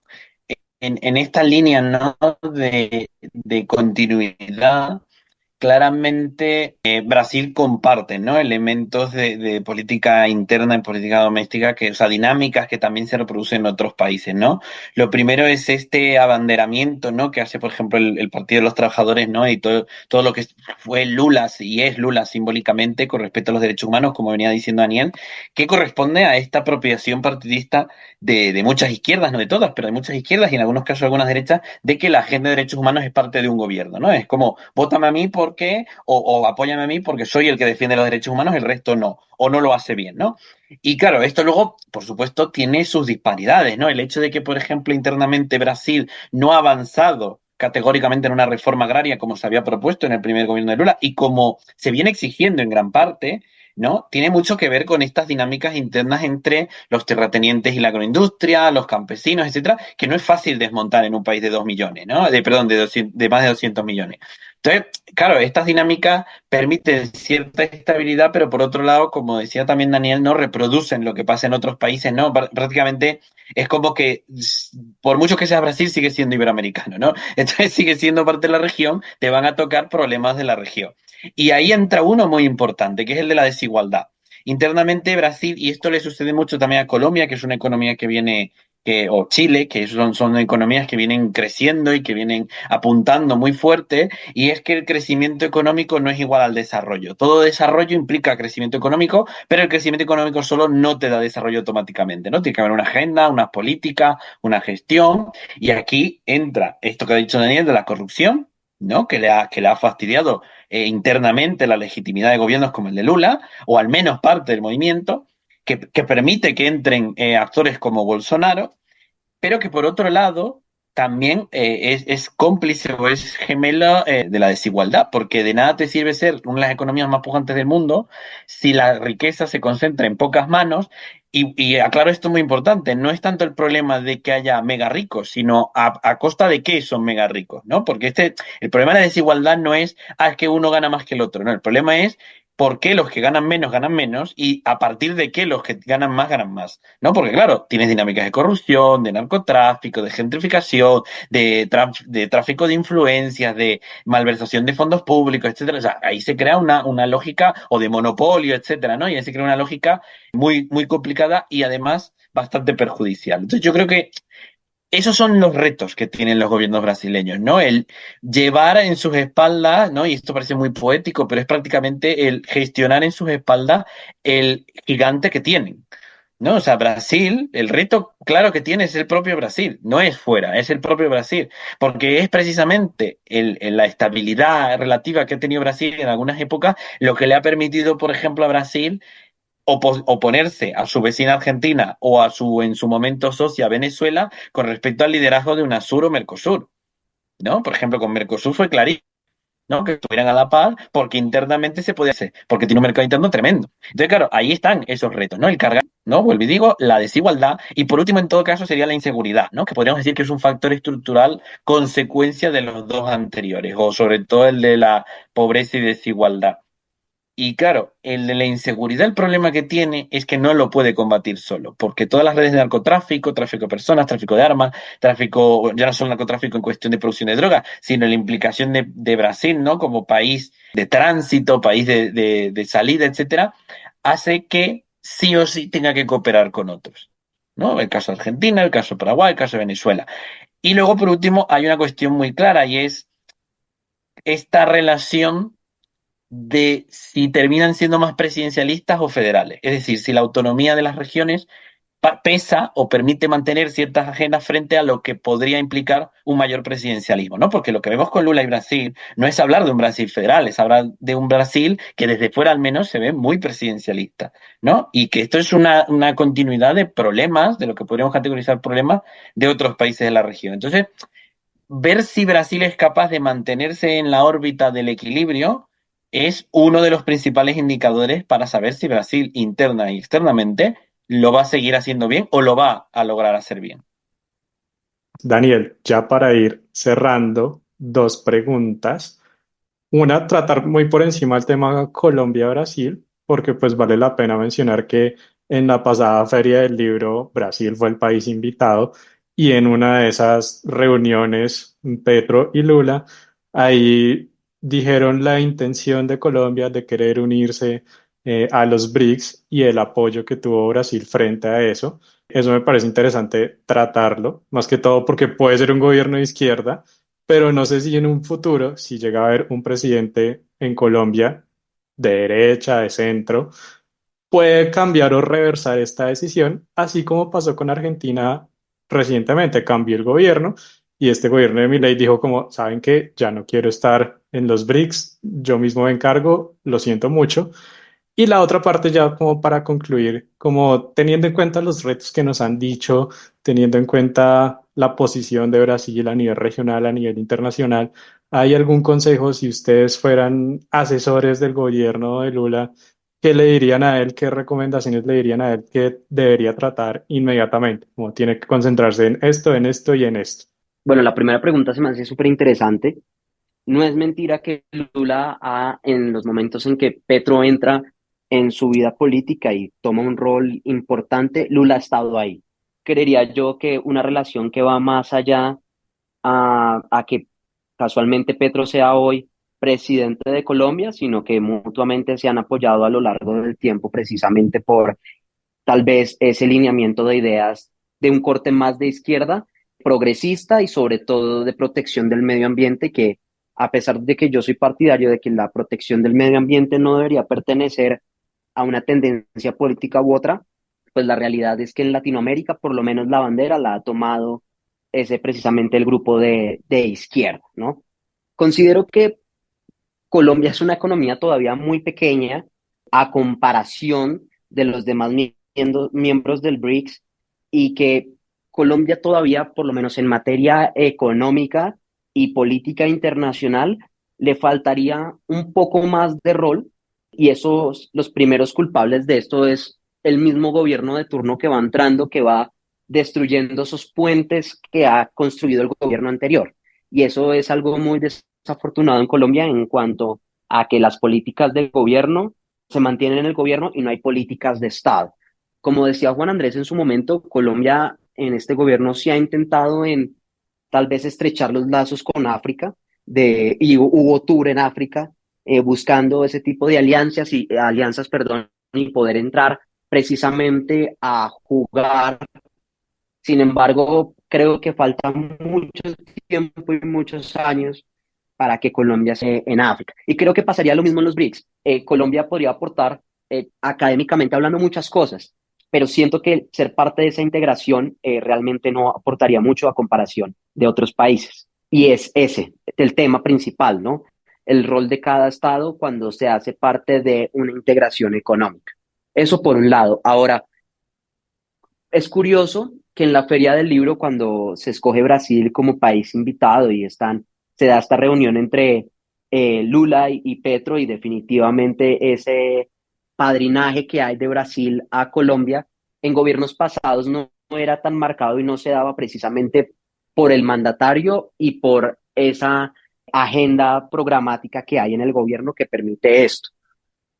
en esta línea, ¿no? de continuidad. Claramente, Brasil comparte, ¿no? Elementos de política interna y política doméstica, o sea, dinámicas que también se reproducen en otros países, ¿no? Lo primero es este abanderamiento, ¿no? Que hace, por ejemplo, el Partido de los Trabajadores, ¿no? Y todo lo que fue Lula y es Lula simbólicamente con respecto a los derechos humanos, como venía diciendo Daniel, que corresponde a esta apropiación partidista de muchas izquierdas, no de todas, pero de muchas izquierdas y en algunos casos algunas derechas, de que la agenda de derechos humanos es parte de un gobierno, ¿no? Es como, vótame a mí porque, o apóyame a mí porque soy el que defiende los derechos humanos, el resto no, o no lo hace bien, ¿no? Y claro, esto luego, por supuesto, tiene sus disparidades, ¿no? El hecho de que, por ejemplo, internamente Brasil no ha avanzado categóricamente en una reforma agraria como se había propuesto en el primer gobierno de Lula y como se viene exigiendo en gran parte, ¿no? Tiene mucho que ver con estas dinámicas internas entre los terratenientes y la agroindustria, los campesinos, etcétera, que no es fácil desmontar en un país de 2 millones, ¿no? Perdón, de más de 200 millones. Entonces, claro, estas dinámicas permiten cierta estabilidad, pero por otro lado, como decía también Daniel, no reproducen lo que pasa en otros países, ¿no? Prácticamente es como que, por mucho que sea Brasil, sigue siendo iberoamericano, ¿no? Entonces sigue siendo parte de la región, te van a tocar problemas de la región. Y ahí entra uno muy importante, que es el de la desigualdad. Internamente Brasil, y esto le sucede mucho también a Colombia, que es una economía que viene, o Chile, que son economías que vienen creciendo y que vienen apuntando muy fuerte, y es que el crecimiento económico no es igual al desarrollo. Todo desarrollo implica crecimiento económico, pero el crecimiento económico solo no te da desarrollo automáticamente, ¿no? Tiene que haber una agenda, unas políticas, una gestión, y aquí entra esto que ha dicho Daniel de la corrupción, ¿no? Que le ha fastidiado internamente la legitimidad de gobiernos como el de Lula, o al menos parte del movimiento, que permite que entren actores como Bolsonaro, pero que por otro lado también es cómplice o es gemelo de la desigualdad, porque de nada te sirve ser una de las economías más pujantes del mundo si la riqueza se concentra en pocas manos. Y aclaro esto muy importante, no es tanto el problema de que haya mega ricos, sino a costa de qué son mega ricos, ¿no? Porque el problema de la desigualdad no es que uno gana más que el otro, no, el problema es por qué los que ganan menos y a partir de qué los que ganan más, ¿no? Porque claro, tienes dinámicas de corrupción, de narcotráfico, de gentrificación, de tráfico de influencias, de malversación de fondos públicos, etcétera. O sea, ahí se crea una lógica o de monopolio, etcétera, ¿no? Y ahí se crea una lógica muy complicada y además bastante perjudicial. Entonces yo creo que esos son los retos que tienen los gobiernos brasileños, ¿no? El llevar en sus espaldas, ¿no? Y esto parece muy poético, pero es prácticamente el gestionar en sus espaldas el gigante que tienen, ¿no? O sea, Brasil, el reto claro que tiene es el propio Brasil, no es fuera, es el propio Brasil, porque es precisamente la estabilidad relativa que ha tenido Brasil en algunas épocas lo que le ha permitido, por ejemplo, a Brasil oponerse a su vecina Argentina o a su, en su momento, socia Venezuela con respecto al liderazgo de UNASUR o Mercosur, ¿no? Por ejemplo, con Mercosur fue clarísimo, ¿no? Que estuvieran a la par porque internamente se podía hacer, porque tiene un mercado interno tremendo. Entonces, claro, ahí están esos retos, ¿no? El cargar, ¿no? Vuelvo y digo, la desigualdad y por último, en todo caso, sería la inseguridad, ¿no? Que podríamos decir que es un factor estructural consecuencia de los dos anteriores, o sobre todo el de la pobreza y desigualdad. Y claro, el de la inseguridad, el problema que tiene es que no lo puede combatir solo, porque todas las redes de narcotráfico, tráfico de personas, tráfico de armas, tráfico, ya no solo narcotráfico en cuestión de producción de drogas, sino la implicación de Brasil, ¿no? Como país de tránsito, país de salida, etcétera, hace que sí o sí tenga que cooperar con otros, ¿no? El caso de Argentina, el caso de Paraguay, el caso de Venezuela. Y luego, por último, hay una cuestión muy clara y es esta relación de si terminan siendo más presidencialistas o federales. Es decir, si la autonomía de las regiones pesa o permite mantener ciertas agendas frente a lo que podría implicar un mayor presidencialismo, ¿no? Porque lo que vemos con Lula y Brasil no es hablar de un Brasil federal, es hablar de un Brasil que desde fuera al menos se ve muy presidencialista, ¿no? Y que esto es una continuidad de problemas, de lo que podríamos categorizar problemas de otros países de la región. Entonces, ver si Brasil es capaz de mantenerse en la órbita del equilibrio es uno de los principales indicadores para saber si Brasil interna y externamente lo va a seguir haciendo bien o lo va a lograr hacer bien. Daniel, ya para ir cerrando, dos preguntas. Una, tratar muy por encima el tema Colombia-Brasil, porque pues vale la pena mencionar que en la pasada Feria del Libro Brasil fue el país invitado y en una de esas reuniones Petro y Lula ahí dijeron la intención de Colombia de querer unirse a los BRICS y el apoyo que tuvo Brasil frente a eso. Eso me parece interesante tratarlo, más que todo porque puede ser un gobierno de izquierda, pero no sé si en un futuro, si llega a haber un presidente en Colombia de derecha, de centro, puede cambiar o reversar esta decisión, así como pasó con Argentina recientemente. Cambió el gobierno y este gobierno de Milei dijo como, ¿saben qué? Ya no quiero estar en los BRICS, yo mismo me encargo, lo siento mucho. Y la otra parte ya como para concluir, como teniendo en cuenta los retos que nos han dicho, teniendo en cuenta la posición de Brasil a nivel regional, a nivel internacional, ¿hay algún consejo si ustedes fueran asesores del gobierno de Lula? ¿Qué le dirían a él? ¿Qué recomendaciones le dirían a él que debería tratar inmediatamente? Como tiene que concentrarse en esto y en esto. Bueno, la primera pregunta se me hace súper interesante. No es mentira que Lula, en los momentos en que Petro entra en su vida política y toma un rol importante, Lula ha estado ahí. Creería yo que una relación que va más allá a que casualmente Petro sea hoy presidente de Colombia, sino que mutuamente se han apoyado a lo largo del tiempo precisamente por tal vez ese lineamiento de ideas de un corte más de izquierda, progresista y sobre todo de protección del medio ambiente, que a pesar de que yo soy partidario de que la protección del medio ambiente no debería pertenecer a una tendencia política u otra, pues la realidad es que en Latinoamérica por lo menos la bandera la ha tomado ese precisamente el grupo de izquierda, ¿no? Considero que Colombia es una economía todavía muy pequeña a comparación de los demás miembros del BRICS y que Colombia todavía, por lo menos en materia económica y política internacional, le faltaría un poco más de rol y esos, los primeros culpables de esto es el mismo gobierno de turno que va entrando, que va destruyendo esos puentes que ha construido el gobierno anterior. Y eso es algo muy desafortunado en Colombia en cuanto a que las políticas del gobierno se mantienen en el gobierno y no hay políticas de Estado. Como decía Juan Andrés en su momento, Colombia en este gobierno sí ha intentado en tal vez estrechar los lazos con África, y hubo tour en África, buscando ese tipo de alianzas, perdón, y poder entrar precisamente a jugar. Sin embargo, creo que falta mucho tiempo y muchos años para que Colombia se en África. Y creo que pasaría lo mismo en los BRICS. Colombia podría aportar académicamente hablando muchas cosas, pero siento que ser parte de esa integración realmente no aportaría mucho a comparación de otros países. Y es ese el tema principal, ¿no? El rol de cada estado cuando se hace parte de una integración económica. Eso por un lado. Ahora, es curioso que en la Feria del Libro, cuando se escoge Brasil como país invitado y se da esta reunión entre Lula y Petro, y definitivamente ese padrinaje que hay de Brasil a Colombia, en gobiernos pasados no era tan marcado y no se daba precisamente por el mandatario y por esa agenda programática que hay en el gobierno que permite esto.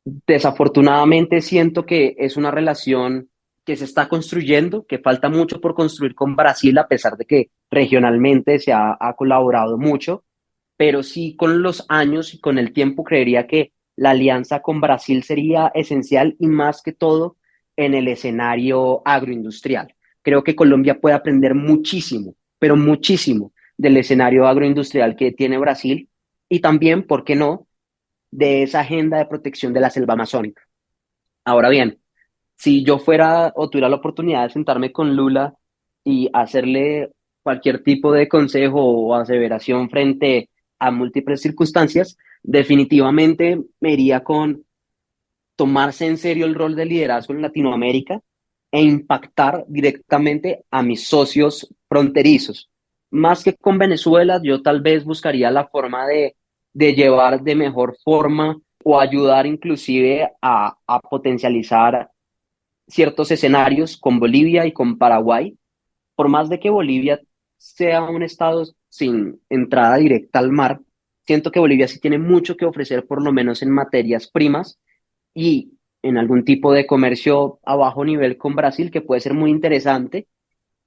Desafortunadamente siento que es una relación que se está construyendo, que falta mucho por construir con Brasil, a pesar de que regionalmente ha colaborado mucho, pero sí con los años y con el tiempo creería que la alianza con Brasil sería esencial y más que todo en el escenario agroindustrial. Creo que Colombia puede aprender muchísimo, pero muchísimo del escenario agroindustrial que tiene Brasil y también, ¿por qué no?, de esa agenda de protección de la selva amazónica. Ahora bien, si yo fuera o tuviera la oportunidad de sentarme con Lula y hacerle cualquier tipo de consejo o aseveración frente a múltiples circunstancias, definitivamente me iría con tomarse en serio el rol de liderazgo en Latinoamérica e impactar directamente a mis socios fronterizos. Más que con Venezuela, yo tal vez buscaría la forma de llevar de mejor forma o ayudar inclusive a potencializar ciertos escenarios con Bolivia y con Paraguay. Por más de que Bolivia sea un estado sin entrada directa al mar, siento que Bolivia sí tiene mucho que ofrecer, por lo menos en materias primas y en algún tipo de comercio a bajo nivel con Brasil, que puede ser muy interesante,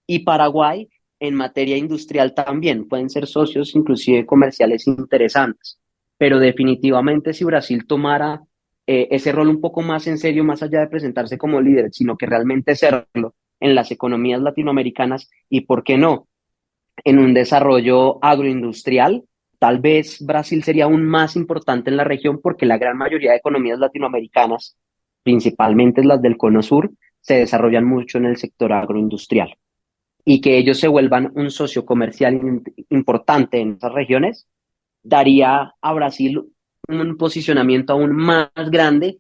y Paraguay en materia industrial también, pueden ser socios inclusive comerciales interesantes. Pero definitivamente si Brasil tomara ese rol un poco más en serio, más allá de presentarse como líder, sino que realmente serlo en las economías latinoamericanas y, ¿por qué no?, en un desarrollo agroindustrial, tal vez Brasil sería aún más importante en la región porque la gran mayoría de economías latinoamericanas, principalmente las del Cono Sur, se desarrollan mucho en el sector agroindustrial. Y que ellos se vuelvan un socio comercial importante en esas regiones, daría a Brasil un posicionamiento aún más grande,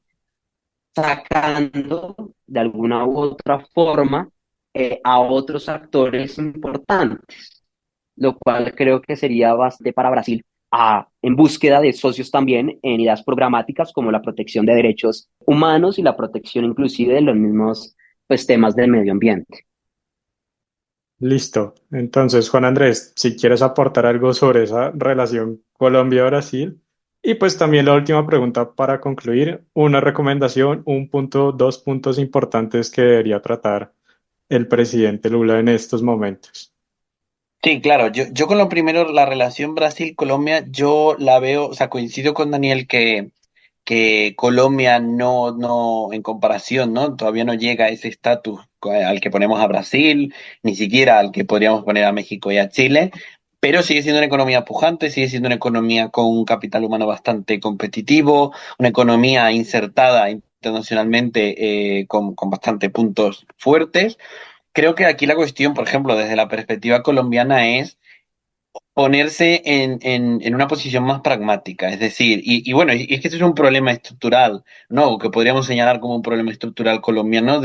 sacando de alguna u otra forma a otros actores importantes, lo cual creo que sería bastante para Brasil en búsqueda de socios también en ideas programáticas como la protección de derechos humanos y la protección inclusive de los mismos pues, temas del medio ambiente. Listo. Entonces, Juan Andrés, si quieres aportar algo sobre esa relación Colombia-Brasil. Y pues también la última pregunta para concluir, una recomendación, un punto, dos puntos importantes que debería tratar el presidente Lula en estos momentos. Sí, claro, yo con lo primero, la relación Brasil-Colombia, yo la veo, o sea, coincido con Daniel que Colombia no, en comparación, ¿no? Todavía no llega a ese estatus al que ponemos a Brasil, ni siquiera al que podríamos poner a México y a Chile, pero sigue siendo una economía pujante, sigue siendo una economía con un capital humano bastante competitivo, una economía insertada internacionalmente con bastante puntos fuertes. Creo que aquí la cuestión, por ejemplo, desde la perspectiva colombiana es ponerse en una posición más pragmática, es decir, y bueno, y es que ese es un problema estructural, ¿no? Que podríamos señalar como un problema estructural colombiano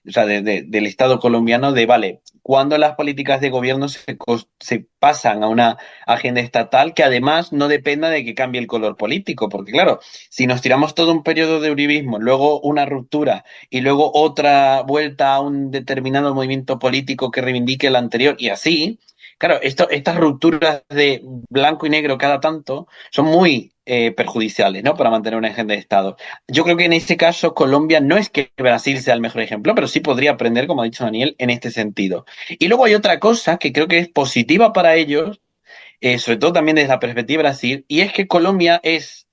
o sea, del Estado colombiano de, vale, cuando las políticas de gobierno se pasan a una agenda estatal que además no dependa de que cambie el color político, porque claro, si nos tiramos todo un periodo de uribismo, luego una ruptura y luego otra vuelta a un determinado movimiento político que reivindique el anterior y así, Claro, estas rupturas de blanco y negro cada tanto son muy perjudiciales, ¿no? Para mantener una agenda de Estado. Yo creo que en este caso Colombia no es que Brasil sea el mejor ejemplo, pero sí podría aprender, como ha dicho Daniel, en este sentido. Y luego hay otra cosa que creo que es positiva para ellos, sobre todo también desde la perspectiva de Brasil, y es que Colombia es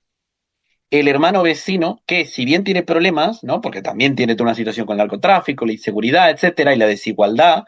el hermano vecino que, si bien tiene problemas, ¿no? Porque también tiene toda una situación con el narcotráfico, la inseguridad, etcétera, y la desigualdad,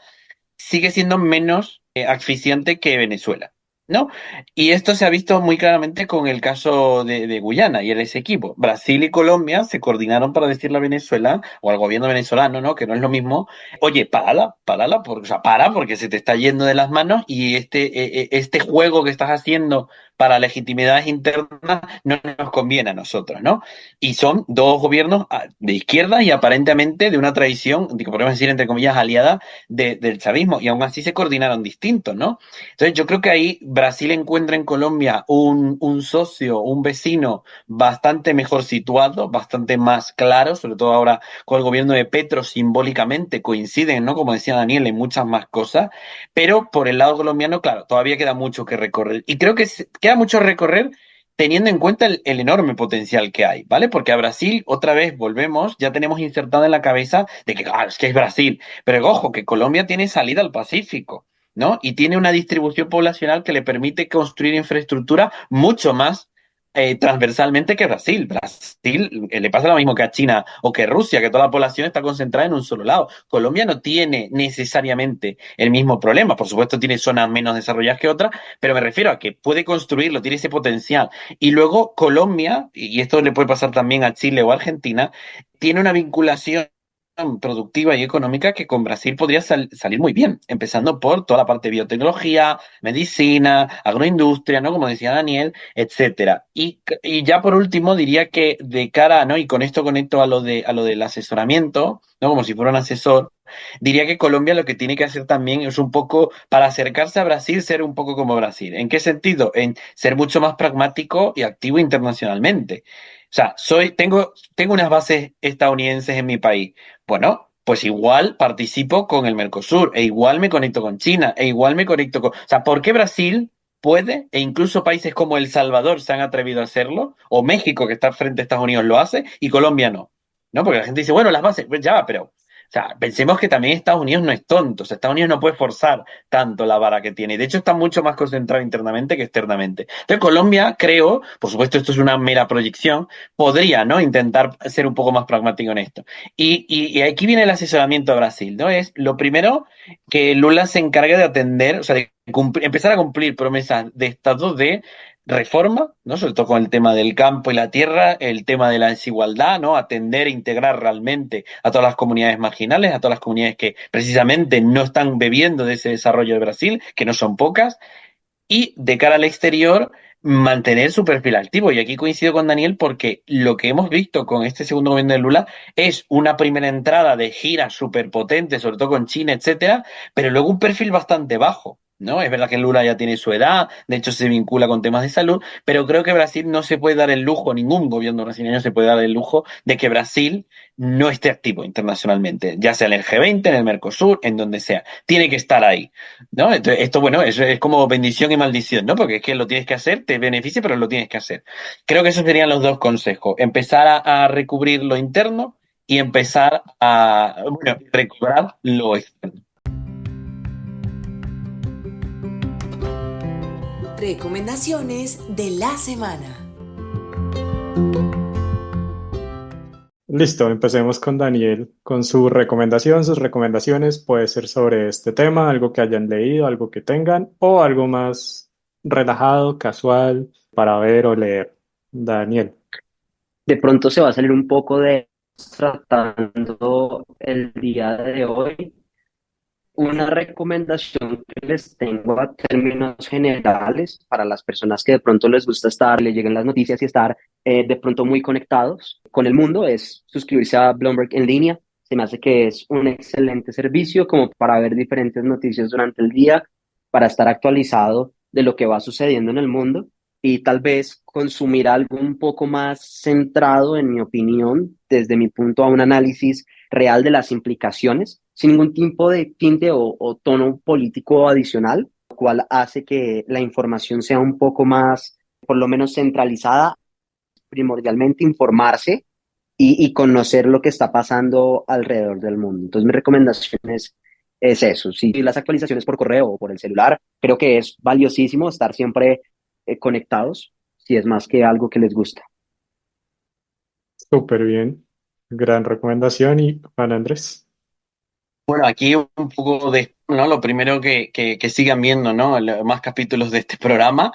sigue siendo menos asfixiante que Venezuela, ¿no? Y esto se ha visto muy claramente con el caso de Guyana y el ese equipo. Brasil y Colombia se coordinaron para decirle a Venezuela o al gobierno venezolano, ¿no? Que no es lo mismo. Oye, párala, porque, o sea, para porque se te está yendo de las manos y este juego que estás haciendo para legitimidades internas no nos conviene a nosotros, ¿no? Y son dos gobiernos de izquierda y aparentemente de una tradición, que podemos decir entre comillas, aliada del chavismo, y aún así se coordinaron distintos, ¿no? Entonces yo creo que ahí Brasil encuentra en Colombia un socio, un vecino bastante mejor situado, bastante más claro, sobre todo ahora con el gobierno de Petro simbólicamente coinciden, ¿no? Como decía Daniel, en muchas más cosas, pero por el lado colombiano, claro, todavía queda mucho que recorrer. Y creo que queda mucho recorrer teniendo en cuenta el enorme potencial que hay, ¿vale? Porque a Brasil, otra vez volvemos, ya tenemos insertado en la cabeza de que, claro, es que es Brasil, pero ojo, que Colombia tiene salida al Pacífico, ¿no? Y tiene una distribución poblacional que le permite construir infraestructura mucho más transversalmente que Brasil. Brasil le pasa lo mismo que a China o que Rusia, que toda la población está concentrada en un solo lado. Colombia no tiene necesariamente el mismo problema. Por supuesto, tiene zonas menos desarrolladas que otras, pero me refiero a que puede construirlo, tiene ese potencial. Y luego Colombia, y esto le puede pasar también a Chile o a Argentina, tiene una vinculación productiva y económica que con Brasil podría salir muy bien, empezando por toda la parte de biotecnología, medicina, agroindustria, ¿no? Como decía Daniel, etcétera. Y ya por último diría que de cara, ¿no? Y con esto conecto a lo del asesoramiento, ¿no? Como si fuera un asesor, diría que Colombia lo que tiene que hacer también es un poco, para acercarse a Brasil, ser un poco como Brasil. ¿En qué sentido? En ser mucho más pragmático y activo internacionalmente. O sea, tengo unas bases estadounidenses en mi país. Bueno, pues igual participo con el Mercosur, e igual me conecto con China, e igual me conecto con... O sea, ¿por qué Brasil puede, e incluso países como El Salvador se han atrevido a hacerlo, o México, que está frente a Estados Unidos, lo hace, y Colombia no? ¿No? Porque la gente dice, bueno, las bases, pues ya va, pero... O sea, pensemos que también Estados Unidos no es tonto. O sea, Estados Unidos no puede forzar tanto la vara que tiene. De hecho, está mucho más concentrado internamente que externamente. Entonces, Colombia, creo, por supuesto, esto es una mera proyección, podría, ¿no? Intentar ser un poco más pragmático en esto. Y aquí viene el asesoramiento a Brasil, ¿no? Es lo primero que Lula se encarga de atender, o sea, de empezar a cumplir promesas de Estado de reforma, ¿no? Sobre todo con el tema del campo y la tierra, el tema de la desigualdad, ¿no? Atender e integrar realmente a todas las comunidades marginales, a todas las comunidades que precisamente no están bebiendo de ese desarrollo de Brasil, que no son pocas, y de cara al exterior, mantener su perfil activo. Y aquí coincido con Daniel porque lo que hemos visto con este segundo gobierno de Lula es una primera entrada de giras súper potentes, sobre todo con China, etcétera, pero luego un perfil bastante bajo. ¿No? Es verdad que Lula ya tiene su edad, de hecho se vincula con temas de salud, pero creo que Brasil no se puede dar el lujo, ningún gobierno brasileño se puede dar el lujo de que Brasil no esté activo internacionalmente, ya sea en el G20, en el Mercosur, en donde sea. Tiene que estar ahí. ¿No? Entonces, esto, bueno, es como bendición y maldición, ¿no? Porque es que lo tienes que hacer, te beneficia, pero lo tienes que hacer. Creo que esos serían los dos consejos. Empezar a recubrir lo interno y empezar a, bueno, recobrar lo externo. Recomendaciones de la semana. Listo, empecemos con Daniel, con su recomendación. Sus recomendaciones puede ser sobre este tema, algo que hayan leído, algo que tengan, o algo más relajado, casual, para ver o leer. Daniel. De pronto se va a salir un poco de tratando el día de hoy. Una recomendación que les tengo a términos generales para las personas que de pronto les gusta estar, le lleguen las noticias y estar de pronto muy conectados con el mundo es suscribirse a Bloomberg en línea. Se me hace que es un excelente servicio como para ver diferentes noticias durante el día, para estar actualizado de lo que va sucediendo en el mundo y tal vez consumir algo un poco más centrado, en mi opinión, desde mi punto a un análisis real de las implicaciones, sin ningún tipo de tinte o tono político adicional, cual hace que la información sea un poco más, por lo menos centralizada, primordialmente informarse y conocer lo que está pasando alrededor del mundo. Entonces, mi recomendación es eso. Si las actualizaciones por correo o por el celular, creo que es valiosísimo estar siempre conectados, si es más que algo que les gusta. Súper bien. Gran recomendación. Y Juan Andrés. Bueno, aquí un poco de, ¿no? Lo primero que sigan viendo, ¿no? Más capítulos de este programa.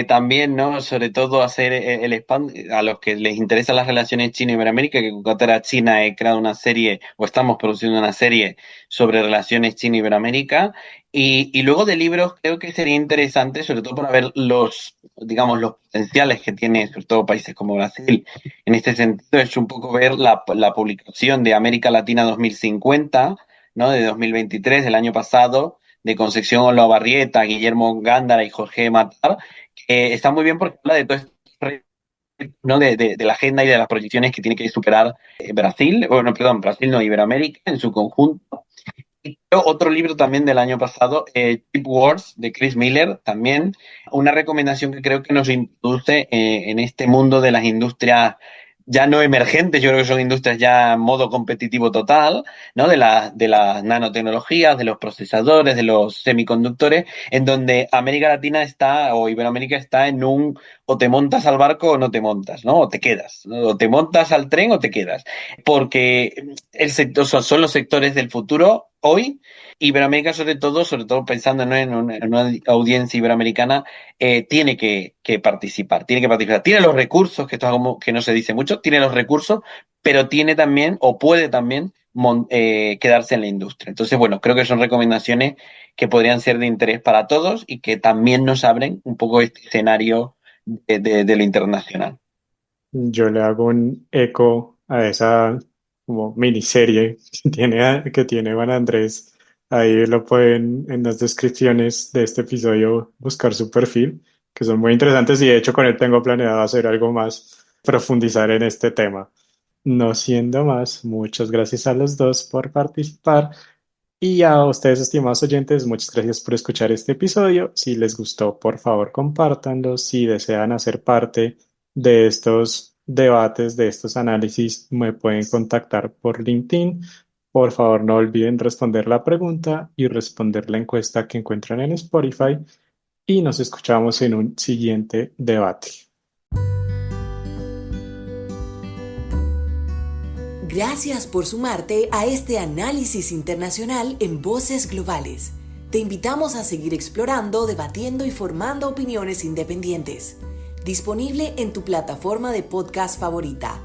También, ¿no? Sobre todo hacer el spam a los que les interesan las relaciones China-Iberoamérica, que con Cátedra China he creado una serie, o estamos produciendo una serie sobre relaciones China-Iberoamérica. Y luego de libros, creo que sería interesante, sobre todo para ver los, digamos, los potenciales que tiene, sobre todo países como Brasil. En este sentido, es un poco ver la publicación de América Latina 2050, ¿no? De 2023, del año pasado, de Concepción Olavarrieta, Guillermo Gándara y Jorge Matar, que está muy bien porque habla de todo esto, ¿no? De la agenda y de las proyecciones que tiene que superar Brasil, bueno, perdón, Brasil no, Iberoamérica en su conjunto. Y otro libro también del año pasado, Cheap Wars, de Chris Miller, también una recomendación que creo que nos introduce en este mundo de las industrias ya no emergentes, yo creo que son industrias ya en modo competitivo total, ¿no? De las nanotecnologías, de los procesadores, de los semiconductores, en donde América Latina está, o Iberoamérica está en un o te montas al barco o no te montas, ¿no? O te quedas, ¿no? O te montas al tren o te quedas. Porque el sector, son los sectores del futuro hoy. Iberoamérica, sobre todo pensando, ¿no? En una audiencia iberoamericana, tiene que participar, tiene que participar. Tiene los recursos, que esto es algo que no se dice mucho, tiene los recursos, pero tiene también, o puede también, quedarse en la industria. Entonces, bueno, creo que son recomendaciones que podrían ser de interés para todos y que también nos abren un poco este escenario de lo internacional. Yo le hago un eco a esa como miniserie que tiene Juan Andrés. Ahí lo pueden en las descripciones de este episodio buscar su perfil, que son muy interesantes y de hecho con él tengo planeado hacer algo más, profundizar en este tema. No siendo más, muchas gracias a los dos por participar y a ustedes, estimados oyentes, muchas gracias por escuchar este episodio. Si les gustó, por favor, compártanlo. Si desean hacer parte de estos debates, de estos análisis, me pueden contactar por LinkedIn. Por favor, no olviden responder la pregunta y responder la encuesta que encuentran en Spotify. Y nos escuchamos en un siguiente debate. Gracias por sumarte a este análisis internacional en Voces Globales. Te invitamos a seguir explorando, debatiendo y formando opiniones independientes. Disponible en tu plataforma de podcast favorita.